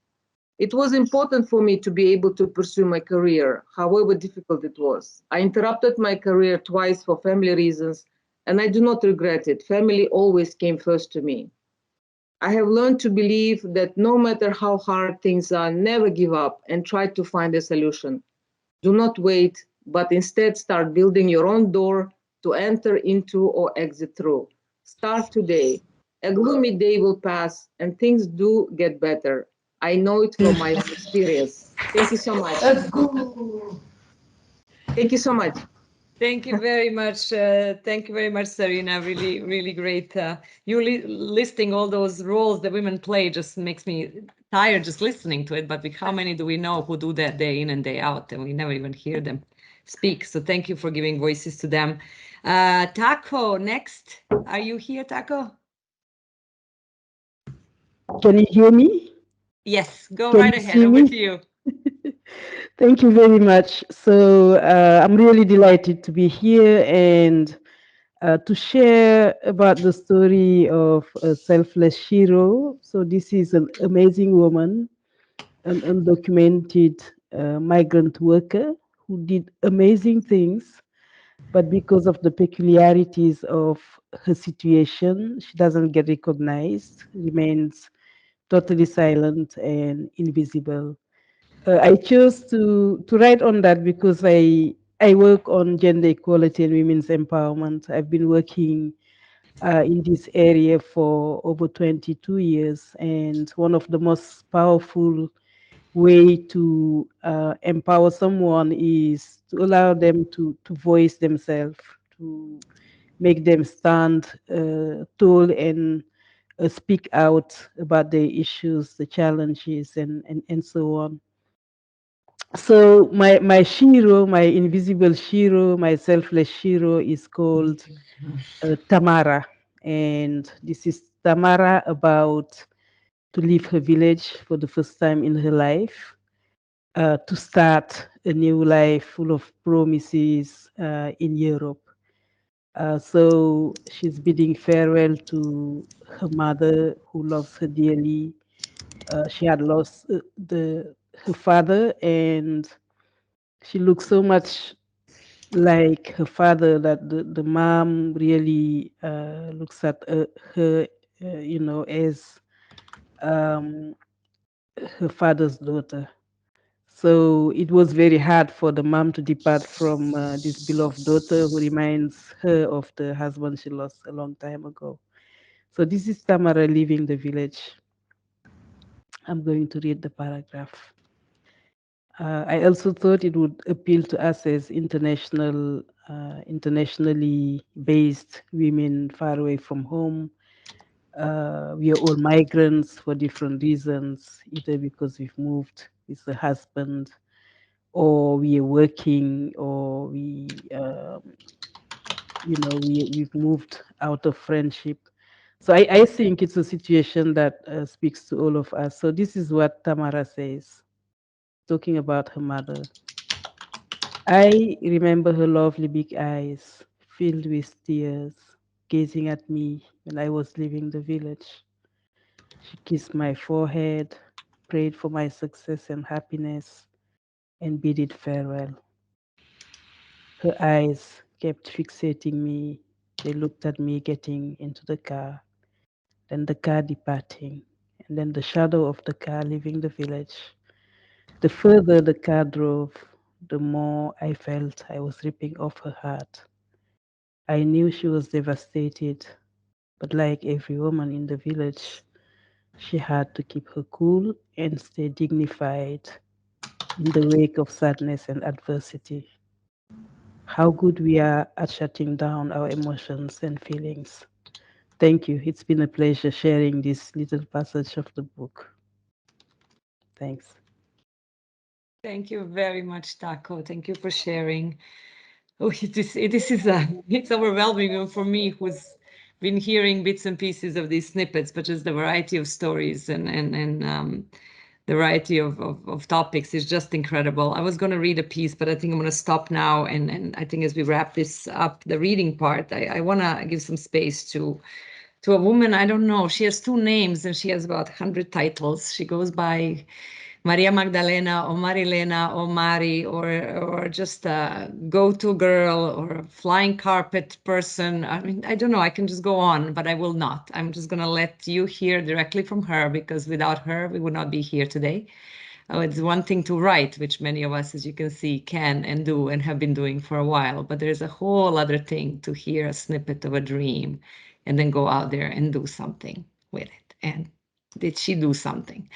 It was important for me to be able to pursue my career, however difficult it was. I interrupted my career twice for family reasons, and I do not regret it. Family always came first to me. I have learned to believe that no matter how hard things are, never give up and try to find a solution. Do not wait, but instead start building your own door to enter into or exit through. Start today. A gloomy day will pass and things do get better. I know it from my own experience. Thank you so much. Thank you so much. Thank you very much. Thank you very much, Serena. Really, really great. You listing all those roles that women play just makes me tired just listening to it. But how many do we know who do that day in and day out, and we never even hear them speak? So thank you for giving voices to them. Taco, next. Are you here, Taco? Can you hear me? Yes, go Can right you ahead. see Over me? to you. Thank you very much. So I'm really delighted to be here and to share about the story of a selfless Shiro. So this is an amazing woman, an undocumented migrant worker who did amazing things, but because of the peculiarities of her situation, she doesn't get recognized, remains totally silent and invisible. I chose to write on that because I work on gender equality and women's empowerment. I've been working in this area for over 22 years, and one of the most powerful way to empower someone is to allow them to voice themselves, to make them stand tall and speak out about their issues, the challenges, and so on. So my Shiro, my invisible Shiro, my selfless Shiro is called Tamara, and this is Tamara about to leave her village for the first time in her life, to start a new life full of promises in Europe. So she's bidding farewell to her mother, who loves her dearly. She had lost her father, and she looks so much like her father that the mom really looks at her, as um, her father's daughter. So it was very hard for the mom to depart from this beloved daughter who reminds her of the husband she lost a long time ago. So this is Tamara leaving the village. I'm going to read the paragraph. I also thought it would appeal to us as internationally based women far away from home. We are all migrants for different reasons, either because we've moved with a husband, or we are working, or we've moved out of friendship. So I think it's a situation that speaks to all of us. So this is what Tamara says, talking about her mother. I remember her lovely big eyes, filled with tears, gazing at me when I was leaving the village. She kissed my forehead, prayed for my success and happiness, and bid it farewell. Her eyes kept fixating me. They looked at me getting into the car, then the car departing, and then the shadow of the car leaving the village. The further the car drove, the more I felt I was ripping off her heart. I knew she was devastated, but like every woman in the village, she had to keep her cool and stay dignified in the wake of sadness and adversity. How good we are at shutting down our emotions and feelings. Thank you. It's been a pleasure sharing this little passage of the book. Thanks. Thank you very much, Taco. Thank you for sharing. Oh, this is it's overwhelming even for me, who's been hearing bits and pieces of these snippets, but just the variety of stories and the variety of topics is just incredible. I was going to read a piece, but I think I'm going to stop now. And I think as we wrap this up, the reading part, I want to give some space to a woman. I don't know. She has two names and she has about 100 titles. She goes by Maria Magdalena or Marilena or Mari or just a go-to girl or a flying carpet person. I mean, I don't know. I can just go on, but I will not. I'm just going to let you hear directly from her, because without her, we would not be here today. Oh, it's one thing to write, which many of us, as you can see, can and do and have been doing for a while. But there's a whole other thing to hear a snippet of a dream and then go out there and do something with it. And did she do something?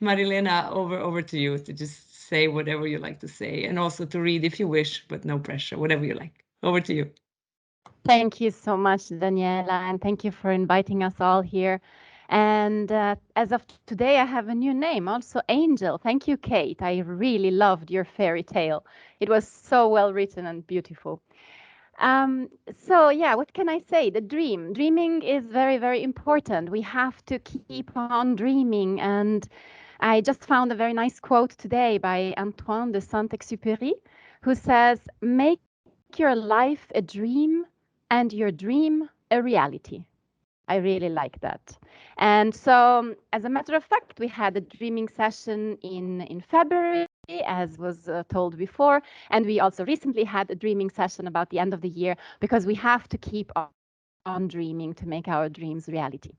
Marilena, over to you to just say whatever you like to say, and also to read if you wish, but no pressure, whatever you like. Over to you. Thank you so much, Daniela, and thank you for inviting us all here. And as of today, I have a new name, also Angel. Thank you, Kate. I really loved your fairy tale. It was so well written and beautiful. So yeah, what can I say? The dreaming is very, very important. We have to keep on dreaming. And I just found a very nice quote today by Antoine de Saint-Exupéry, who says, "Make your life a dream and your dream a reality." I really like that. And so, as a matter of fact, we had a dreaming session in February, as was told before. And we also recently had a dreaming session about the end of the year, because we have to keep on dreaming to make our dreams reality.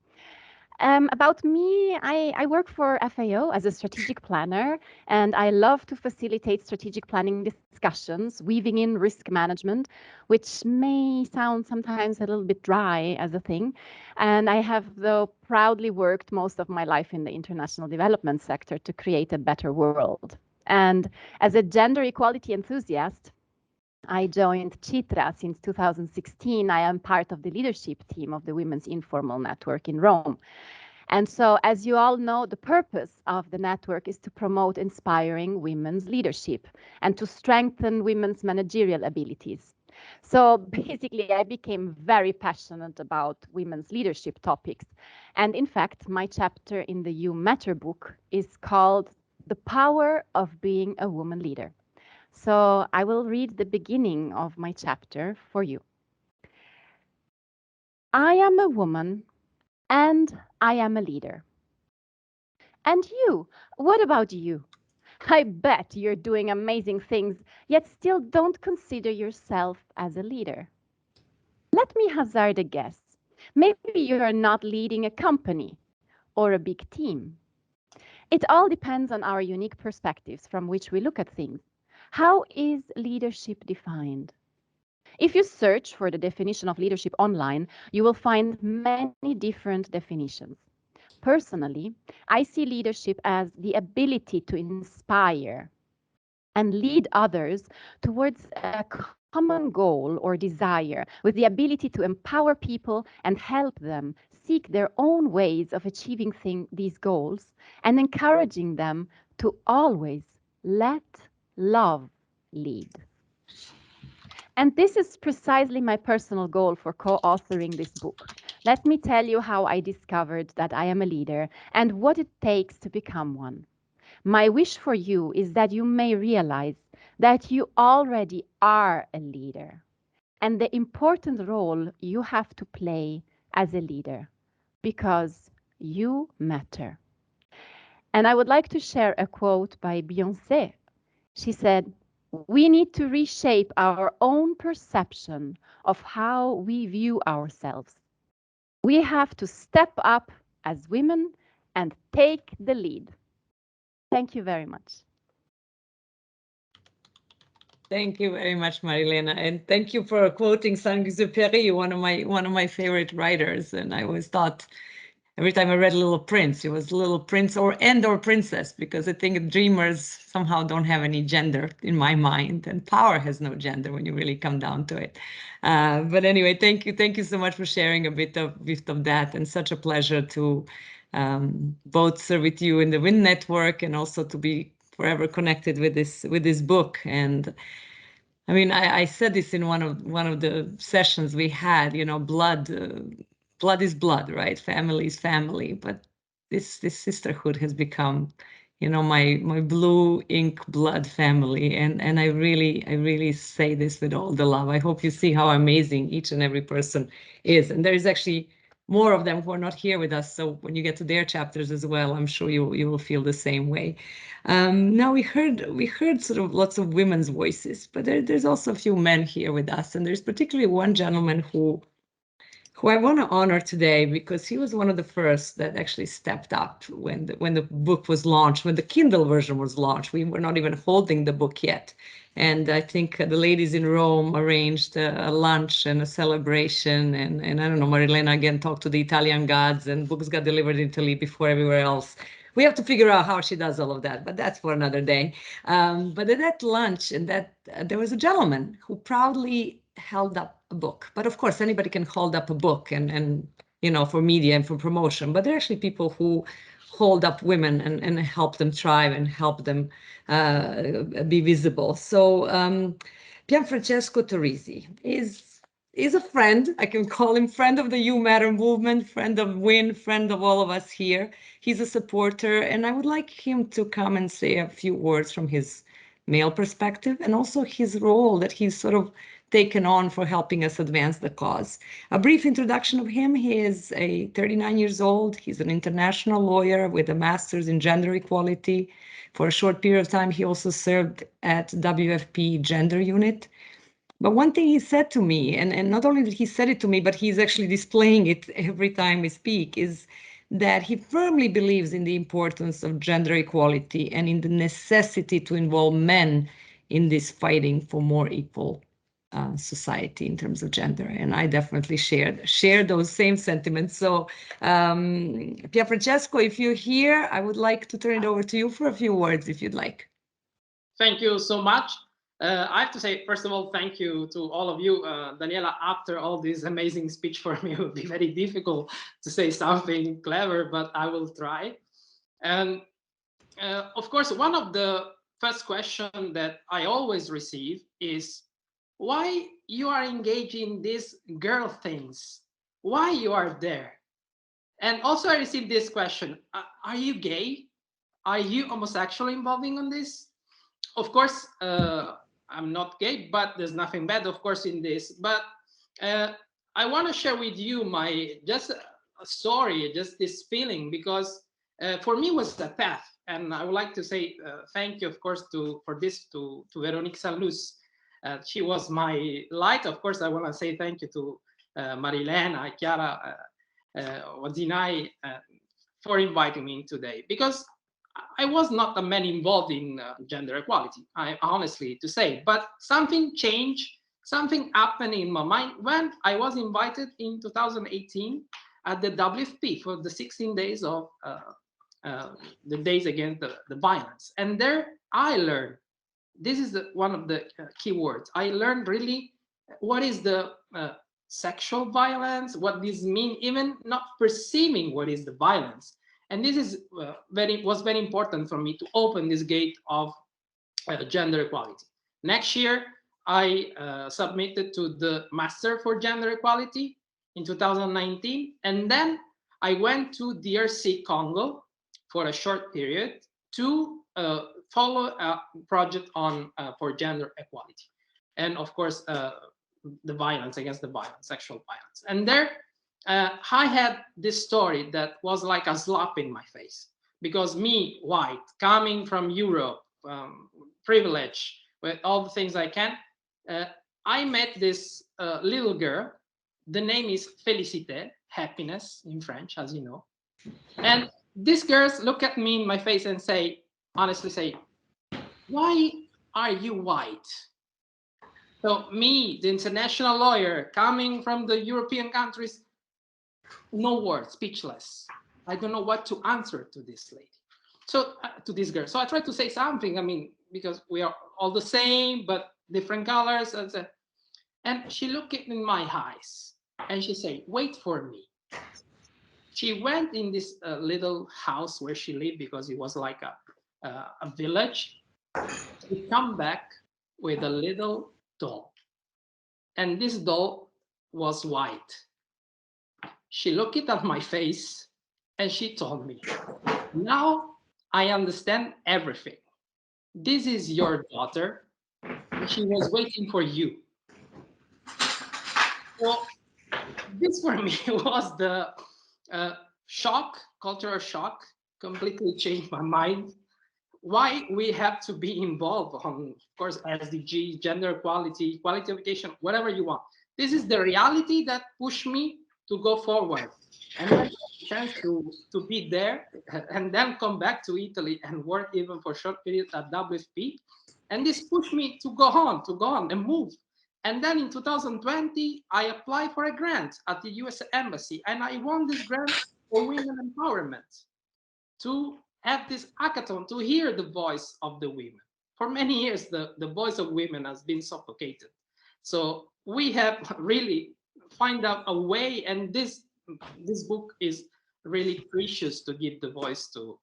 About me, I work for FAO as a strategic planner, and I love to facilitate strategic planning discussions, weaving in risk management, which may sound sometimes a little bit dry as a thing. And I have, though, proudly worked most of my life in the international development sector to create a better world. And as a gender equality enthusiast, I joined Chitra since 2016. I am part of the leadership team of the Women's Informal Network in Rome. And so, as you all know, the purpose of the network is to promote inspiring women's leadership and to strengthen women's managerial abilities. So basically, I became very passionate about women's leadership topics. And in fact, my chapter in the You Matter book is called The Power of Being a Woman Leader. So I will read the beginning of my chapter for you. I am a woman and I am a leader. And you, what about you? I bet you're doing amazing things, yet still don't consider yourself as a leader. Let me hazard a guess. Maybe you're not leading a company or a big team. It all depends on our unique perspectives from which we look at things. How is leadership defined? If you search for the definition of leadership online, you will find many different definitions. Personally, I see leadership as the ability to inspire and lead others towards a common goal or desire, with the ability to empower people and help them seek their own ways of achieving these goals, and encouraging them to always let love lead. And this is precisely my personal goal for co-authoring this book. Let me tell you how I discovered that I am a leader and what it takes to become one. My wish for you is that you may realize that you already are a leader and the important role you have to play as a leader, because you matter. And I would like to share a quote by Beyoncé. She said, "We need to reshape our own perception of how we view ourselves. We have to step up as women and take the lead." Thank you very much. Thank you very much, Marilena, and thank you for quoting Saint-Exupéry, one of my favorite writers. And I always thought, every time I read Little Prince, it was Little Prince or Princess, because I think dreamers somehow don't have any gender in my mind, and power has no gender when you really come down to it. But anyway, thank you so much for sharing a bit of that, and such a pleasure to both serve with you in the WIN network and also to be forever connected with this book. And I mean, I said this in one of the sessions we had. You know, blood is blood, right? Family is family. But this sisterhood has become, you know, my blue ink blood family. And I really say this with all the love. I hope you see how amazing each and every person is. And there is actually more of them who are not here with us. So when you get to their chapters as well, I'm sure you will feel the same way. Now we heard sort of lots of women's voices, but there's also a few men here with us, and there's particularly one gentleman who I want to honor today, because he was one of the first that actually stepped up when the book was launched, when the Kindle version was launched. We were not even holding the book yet. And I think the ladies in Rome arranged a lunch and a celebration. And I don't know, Marilena again talked to the Italian gods, and books got delivered in Italy before everywhere else. We have to figure out how she does all of that, but that's for another day. But at that lunch, and there was a gentleman who proudly held up a book. But of course, anybody can hold up a book and you know, for media and for promotion. But there are actually people who hold up women and help them thrive and help them be visible. So Francesco Turisi is a friend. I can call him friend of the You Matter movement, friend of WIN, friend of all of us here. He's a supporter, and I would like him to come and say a few words from his male perspective, and also his role that he's sort of taken on for helping us advance the cause. A brief introduction of him: he is 39 years old. He's an international lawyer with a master's in gender equality. For a short period of time, he also served at WFP Gender Unit. But one thing he said to me, and not only did he said it to me, but he's actually displaying it every time we speak, is that he firmly believes in the importance of gender equality and in the necessity to involve men in this fighting for more equal society in terms of gender. And I definitely share those same sentiments. So Francesco, if you're here, I would like to turn it over to you for a few words, if you'd like. Thank you so much. I have to say, first of all, thank you to all of you. Daniela, after all this amazing speech for me, it would be very difficult to say something clever, but I will try. And of course, one of the first questions that I always receive is, why you are engaging these girl things? Why you are there? And also I received this question, are you gay? Are you homosexual involving on this? Of course, I'm not gay, but there's nothing bad, of course, in this. But I want to share with you just a story, just this feeling, because for me it was a path. And I would like to say thank you, of course, to Veronique Saint-Luce. She was my light. Of course, I want to say thank you to Marilena, Chiara, Wazinai, for inviting me today, because I was not a man involved in gender equality, I honestly to say, but something changed, something happened in my mind when I was invited in 2018 at the WFP for the 16 days of the days against the violence. And there I learned, this is one of the key words, I learned really what is the sexual violence, what this means, even not perceiving what is the violence. And this is was very important for me to open this gate of gender equality. Next year, I submitted to the Master for Gender Equality in 2019. And then I went to DRC Congo for a short period to follow a project on for gender equality. And of course, the violence against the violence, sexual violence. And there, I had this story that was like a slap in my face, because me, white, coming from Europe, privilege, with all the things I can, I met this little girl. The name is Félicité, happiness in French, as you know. And these girls look at me in my face and say, honestly say, why are you white? So me, the international lawyer, coming from the European countries, no words, speechless. I don't know what to answer to this lady. So to this girl. So I tried to say something. I mean, because we are all the same, but different colors. And she looked in my eyes and she said, wait for me. She went in this little house where she lived, because it was like a village. She come back with a little doll. And this doll was white. She looked at my face and she told me, now I understand everything. This is your daughter. She was waiting for you. So this for me was the shock, cultural shock, completely changed my mind. Why we have to be involved on, of course, SDG, gender equality, equality of education, whatever you want. This is the reality that pushed me to go forward. And I had a chance to be there and then come back to Italy and work even for a short period at WFP. And this pushed me to go on and move. And then in 2020, I applied for a grant at the US Embassy, and I won this grant for women empowerment, to have this hackathon, to hear the voice of the women. For many years, the voice of women has been suffocated. So we have really find out a way, and this book is really precious to give the voice to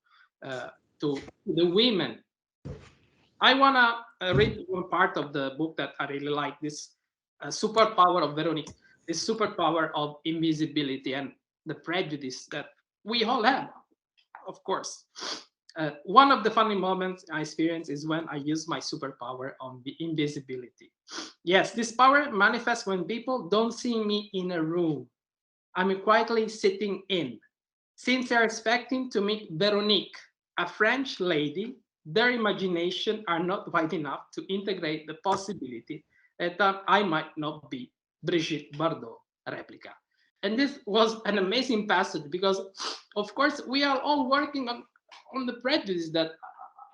the women. I wanna read one part of the book that I really like, this superpower of Veronique, this superpower of invisibility and the prejudice that we all have, of course. One of the funny moments I experience is when I use my superpower on the invisibility. Yes, this power manifests when people don't see me in a room. I'm quietly sitting in. Since they're expecting to meet Veronique, a French lady, their imagination are not wide enough to integrate the possibility that I might not be Brigitte Bardot replica. And this was an amazing passage, because, of course, we are all working on the prejudice that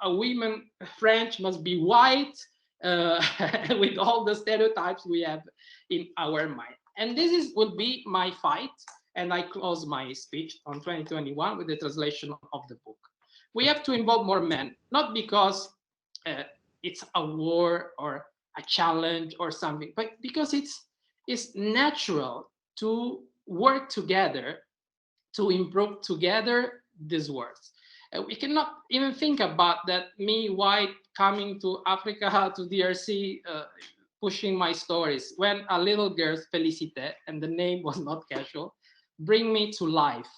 a woman French must be white, with all the stereotypes we have in our mind. And this would be my fight. And I close my speech on 2021 with the translation of the book. We have to involve more men, not because it's a war or a challenge or something, but because it's natural to work together to improve together these words. We cannot even think about that, me, white, coming to Africa, to DRC, pushing my stories, when a little girl, Félicité, and the name was not casual, bring me to life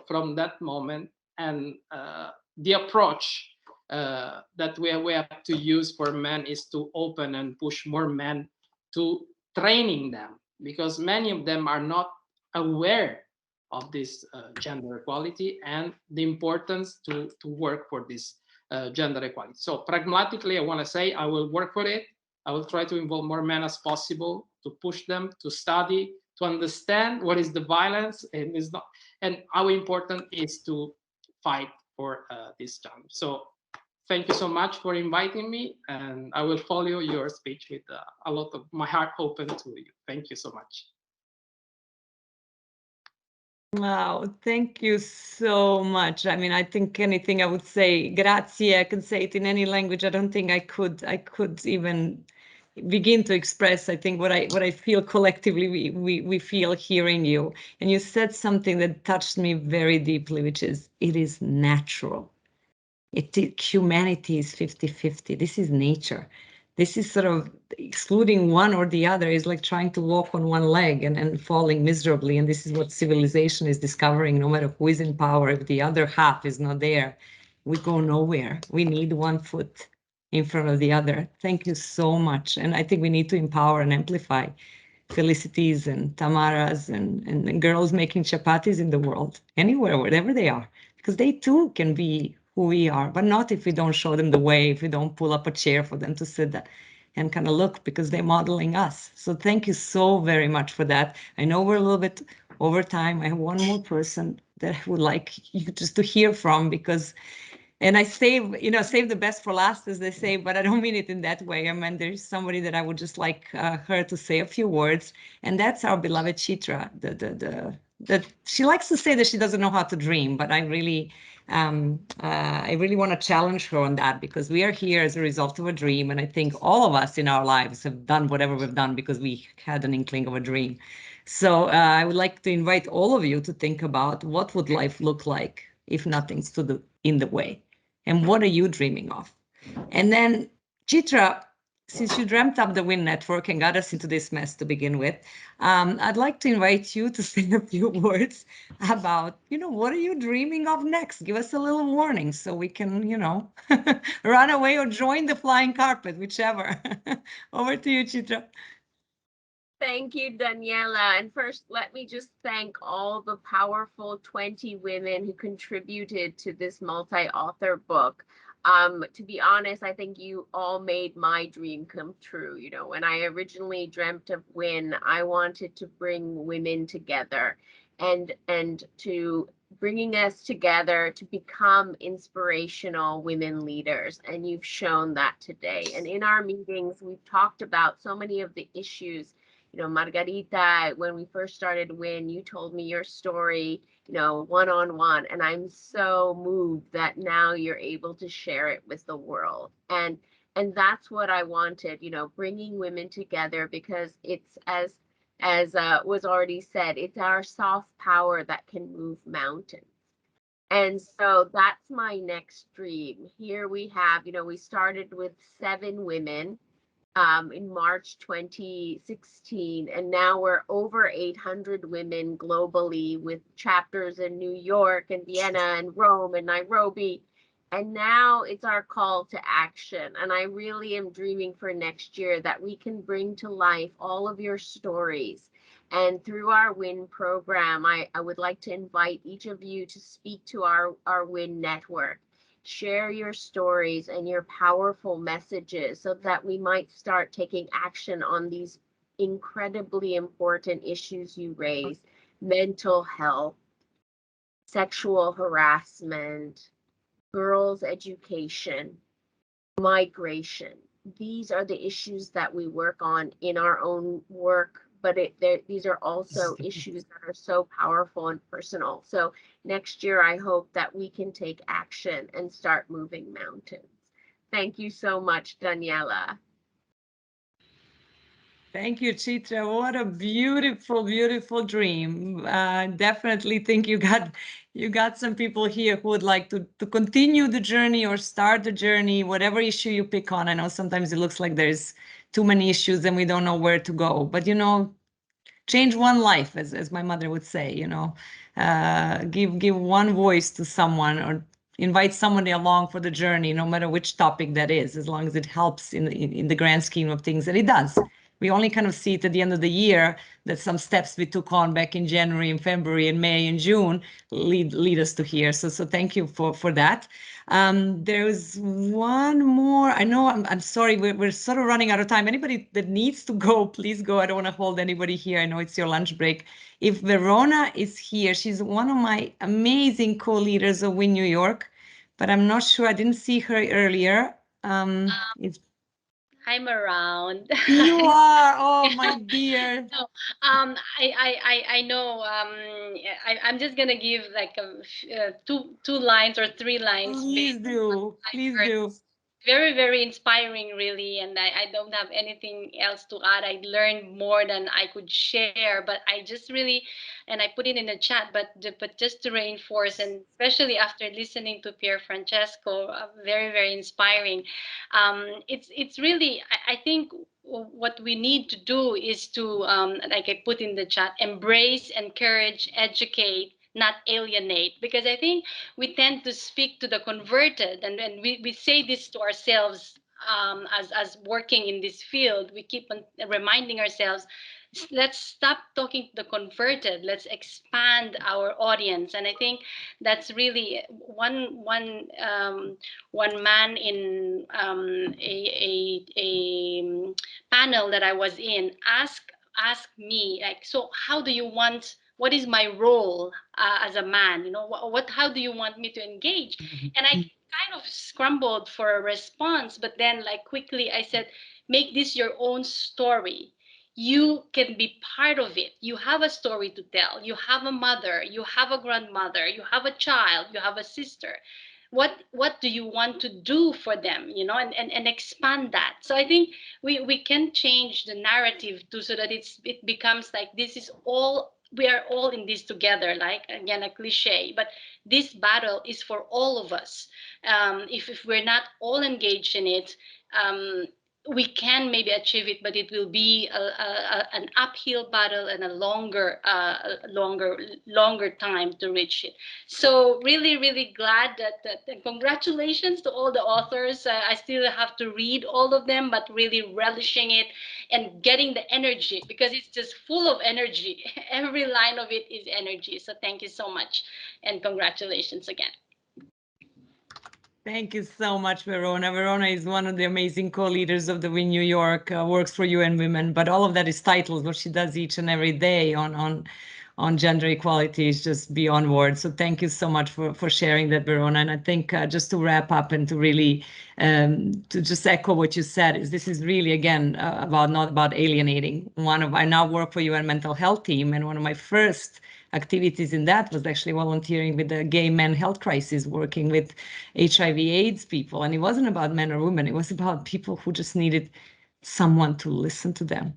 from that moment. And the approach that we have to use for men is to open and push more men to training them, because many of them are not aware of this gender equality and the importance to work for this gender equality. So pragmatically, I want to say I will work for it. I will try to involve more men as possible, to push them to study, to understand what is the violence and is not, and how important is to fight for this challenge. So thank you so much for inviting me, and I will follow your speech with a lot of my heart open to you. Thank you so much. Wow, thank you so much. I mean, I think anything I would say, grazie, I could say it in any language. I don't think I could even begin to express, I think, what I feel collectively we feel hearing you. And you said something that touched me very deeply, which is it is natural. Humanity is 50-50. This is nature. This is sort of excluding one or the other is like trying to walk on one leg and falling miserably. And this is what civilization is discovering. No matter who is in power, if the other half is not there, we go nowhere. We need one foot in front of the other. Thank you so much. And I think we need to empower and amplify Felicities and Tamaras and girls making chapatis in the world, anywhere, wherever they are, because they too can be who we are, but not if we don't show them the way, if we don't pull up a chair for them to sit and kind of look, because they're modeling us. So thank you so very much for that. I know we're a little bit over time. I have one more person that I would like you just to hear from, because and I save the best for last, as they say, but I don't mean it in that way. I mean, there's somebody that I would just like her to say a few words, and that's our beloved Chitra. That she likes to say that she doesn't know how to dream, but I really want to challenge her on that, because we are here as a result of a dream, and I think all of us in our lives have done whatever we've done because we had an inkling of a dream. So I would like to invite all of you to think about what would life look like if nothing stood in the way. And what are you dreaming of? And then, Chitra, since you dreamt up the WIN network and got us into this mess to begin with, I'd like to invite you to say a few words about, what are you dreaming of next? Give us a little warning so we can, run away or join the flying carpet, whichever. Over to you, Chitra. Thank you, Danijela. And first, let me just thank all the powerful 20 women who contributed to this multi-author book. To be honest, I think you all made my dream come true. When I originally dreamt of WIN, I wanted to bring women together and to bringing us together to become inspirational women leaders. And you've shown that today. And in our meetings, we've talked about so many of the issues. Margarita, when we first started WIN, you told me your story, one-on-one, and I'm so moved that now you're able to share it with the world. And that's what I wanted, bringing women together, because it's as was already said, it's our soft power that can move mountains. And so that's my next dream. Here we have, we started with 7 women in March 2016, and now we're over 800 women globally, with chapters in New York and Vienna and Rome and Nairobi. And now it's our call to action. And I really am dreaming for next year that we can bring to life all of your stories. And through our WIN program, I would like to invite each of you to speak to our WIN network. Share your stories and your powerful messages so that we might start taking action on these incredibly important issues you raise: mental health, sexual harassment, girls' education, migration. These are the issues that we work on in our own work, but these are also issues that are so powerful and personal. So next year, I hope that we can take action and start moving mountains. Thank you so much, Danijela. Thank you, Chitra. What a beautiful, beautiful dream. Definitely think you got some people here who would like to continue the journey or start the journey, whatever issue you pick on. I know sometimes it looks like there's too many issues and we don't know where to go, but change one life, as my mother would say, give one voice to someone, or invite somebody along for the journey, no matter which topic that is, as long as it helps in the grand scheme of things, that it does. We only kind of see it at the end of the year that some steps we took on back in January and February and May and June lead us to here. So thank you for that. There's one more. I know I'm sorry, we're sort of running out of time. Anybody that needs to go, please go. I don't want to hold anybody here. I know it's your lunch break. If Verona is here, she's one of my amazing co-leaders of WIN New York, but I'm not sure. I didn't see her earlier. I'm around. You are. Oh, my dear. No, I know. I'm just gonna give like two lines or three lines. Please do. Please do. Very, very inspiring, really. And I don't have anything else to add. I learned more than I could share, but I just really, and I put it in the chat, but just to reinforce, and especially after listening to Pier Francesco, very, very inspiring. It's really, I think what we need to do is to, like I put in the chat, embrace, encourage, educate, not alienate, because I think we tend to speak to the converted, and we say this to ourselves, as working in this field. We keep on reminding ourselves, let's stop talking to the converted, let's expand our audience. And I think that's really one man in a panel that I was in asked me, like, so how do you want, what is my role as a man, how do you want me to engage? And I kind of scrambled for a response, but then like quickly I said, make this your own story. You can be part of it. You have a story to tell. You have a mother, you have a grandmother, you have a child, you have a sister. What do you want to do for them, and expand that. So I think we can change the narrative so that it becomes like, this is all, we are all in this together, like, again, a cliche, but this battle is for all of us. If we're not all engaged in it, we can maybe achieve it, but it will be an uphill battle and a longer time to reach it. So really, really glad that and congratulations to all the authors. I still have to read all of them, but really relishing it and getting the energy, because it's just full of energy. Every line of it is energy. So thank you so much, and congratulations again. Thank you so much, Verona. Verona is one of the amazing co-leaders of the Win New York, works for UN Women, but all of that is titles. What she does each and every day on gender equality is just beyond words. So thank you so much for sharing that, Verona. And I think just to wrap up and to really to just echo what you said, is this is really, again, not about alienating. I now work for UN Mental Health team, and one of my first activities in that was actually volunteering with the gay men health crisis, working with HIV/AIDS people. And it wasn't about men or women. It was about people who just needed someone to listen to them.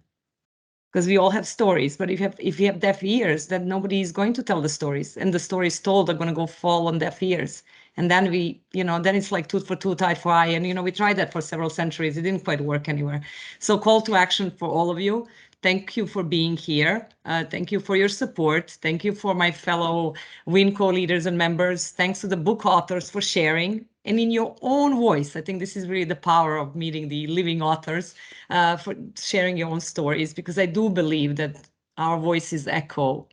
Because we all have stories, but if you have deaf ears, then nobody is going to tell the stories, and the stories told are going to go fall on deaf ears. And then then it's like tooth for tooth, eye for eye. And, we tried that for several centuries. It didn't quite work anywhere. So call to action for all of you. Thank you for being here. Thank you for your support. Thank you for my fellow WIN co-leaders and members. Thanks to the book authors for sharing. And in your own voice, I think this is really the power of meeting the living authors, for sharing your own stories, because I do believe that our voices echo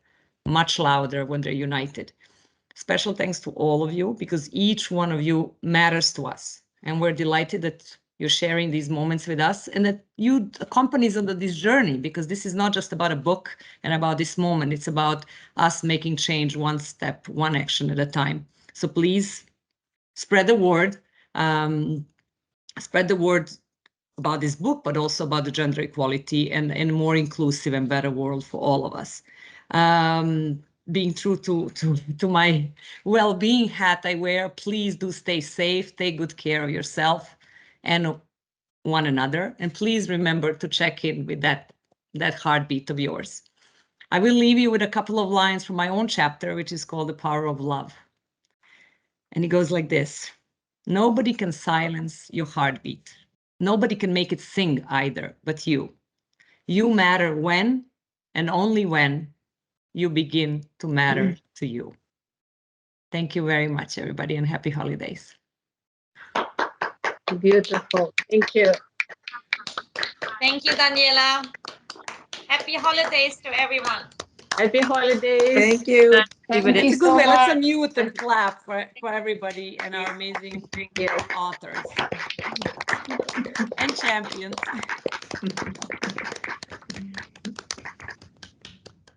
much louder when they're united. Special thanks to all of you, because each one of you matters to us. And we're delighted that you're sharing these moments with us, and that you accompany us on this journey, because this is not just about a book and about this moment. It's about us making change one step, one action at a time. So please spread the word. Spread the word about this book, but also about the gender equality and a more inclusive and better world for all of us. Being true to my well-being hat I wear, please do stay safe, take good care of yourself and one another, and please remember to check in with that heartbeat of yours. I will leave you with a couple of lines from my own chapter, which is called The Power of Love. And it goes like this: nobody can silence your heartbeat. Nobody can make it sing either, but you. You matter when, and only when, you begin to matter to you. Thank you very much, everybody, and happy holidays. Beautiful. Thank you. Thank you, Danijela. Happy holidays to everyone. Happy holidays. Thank you. It's a good way. Let's unmute and clap for everybody and our amazing authors and champions.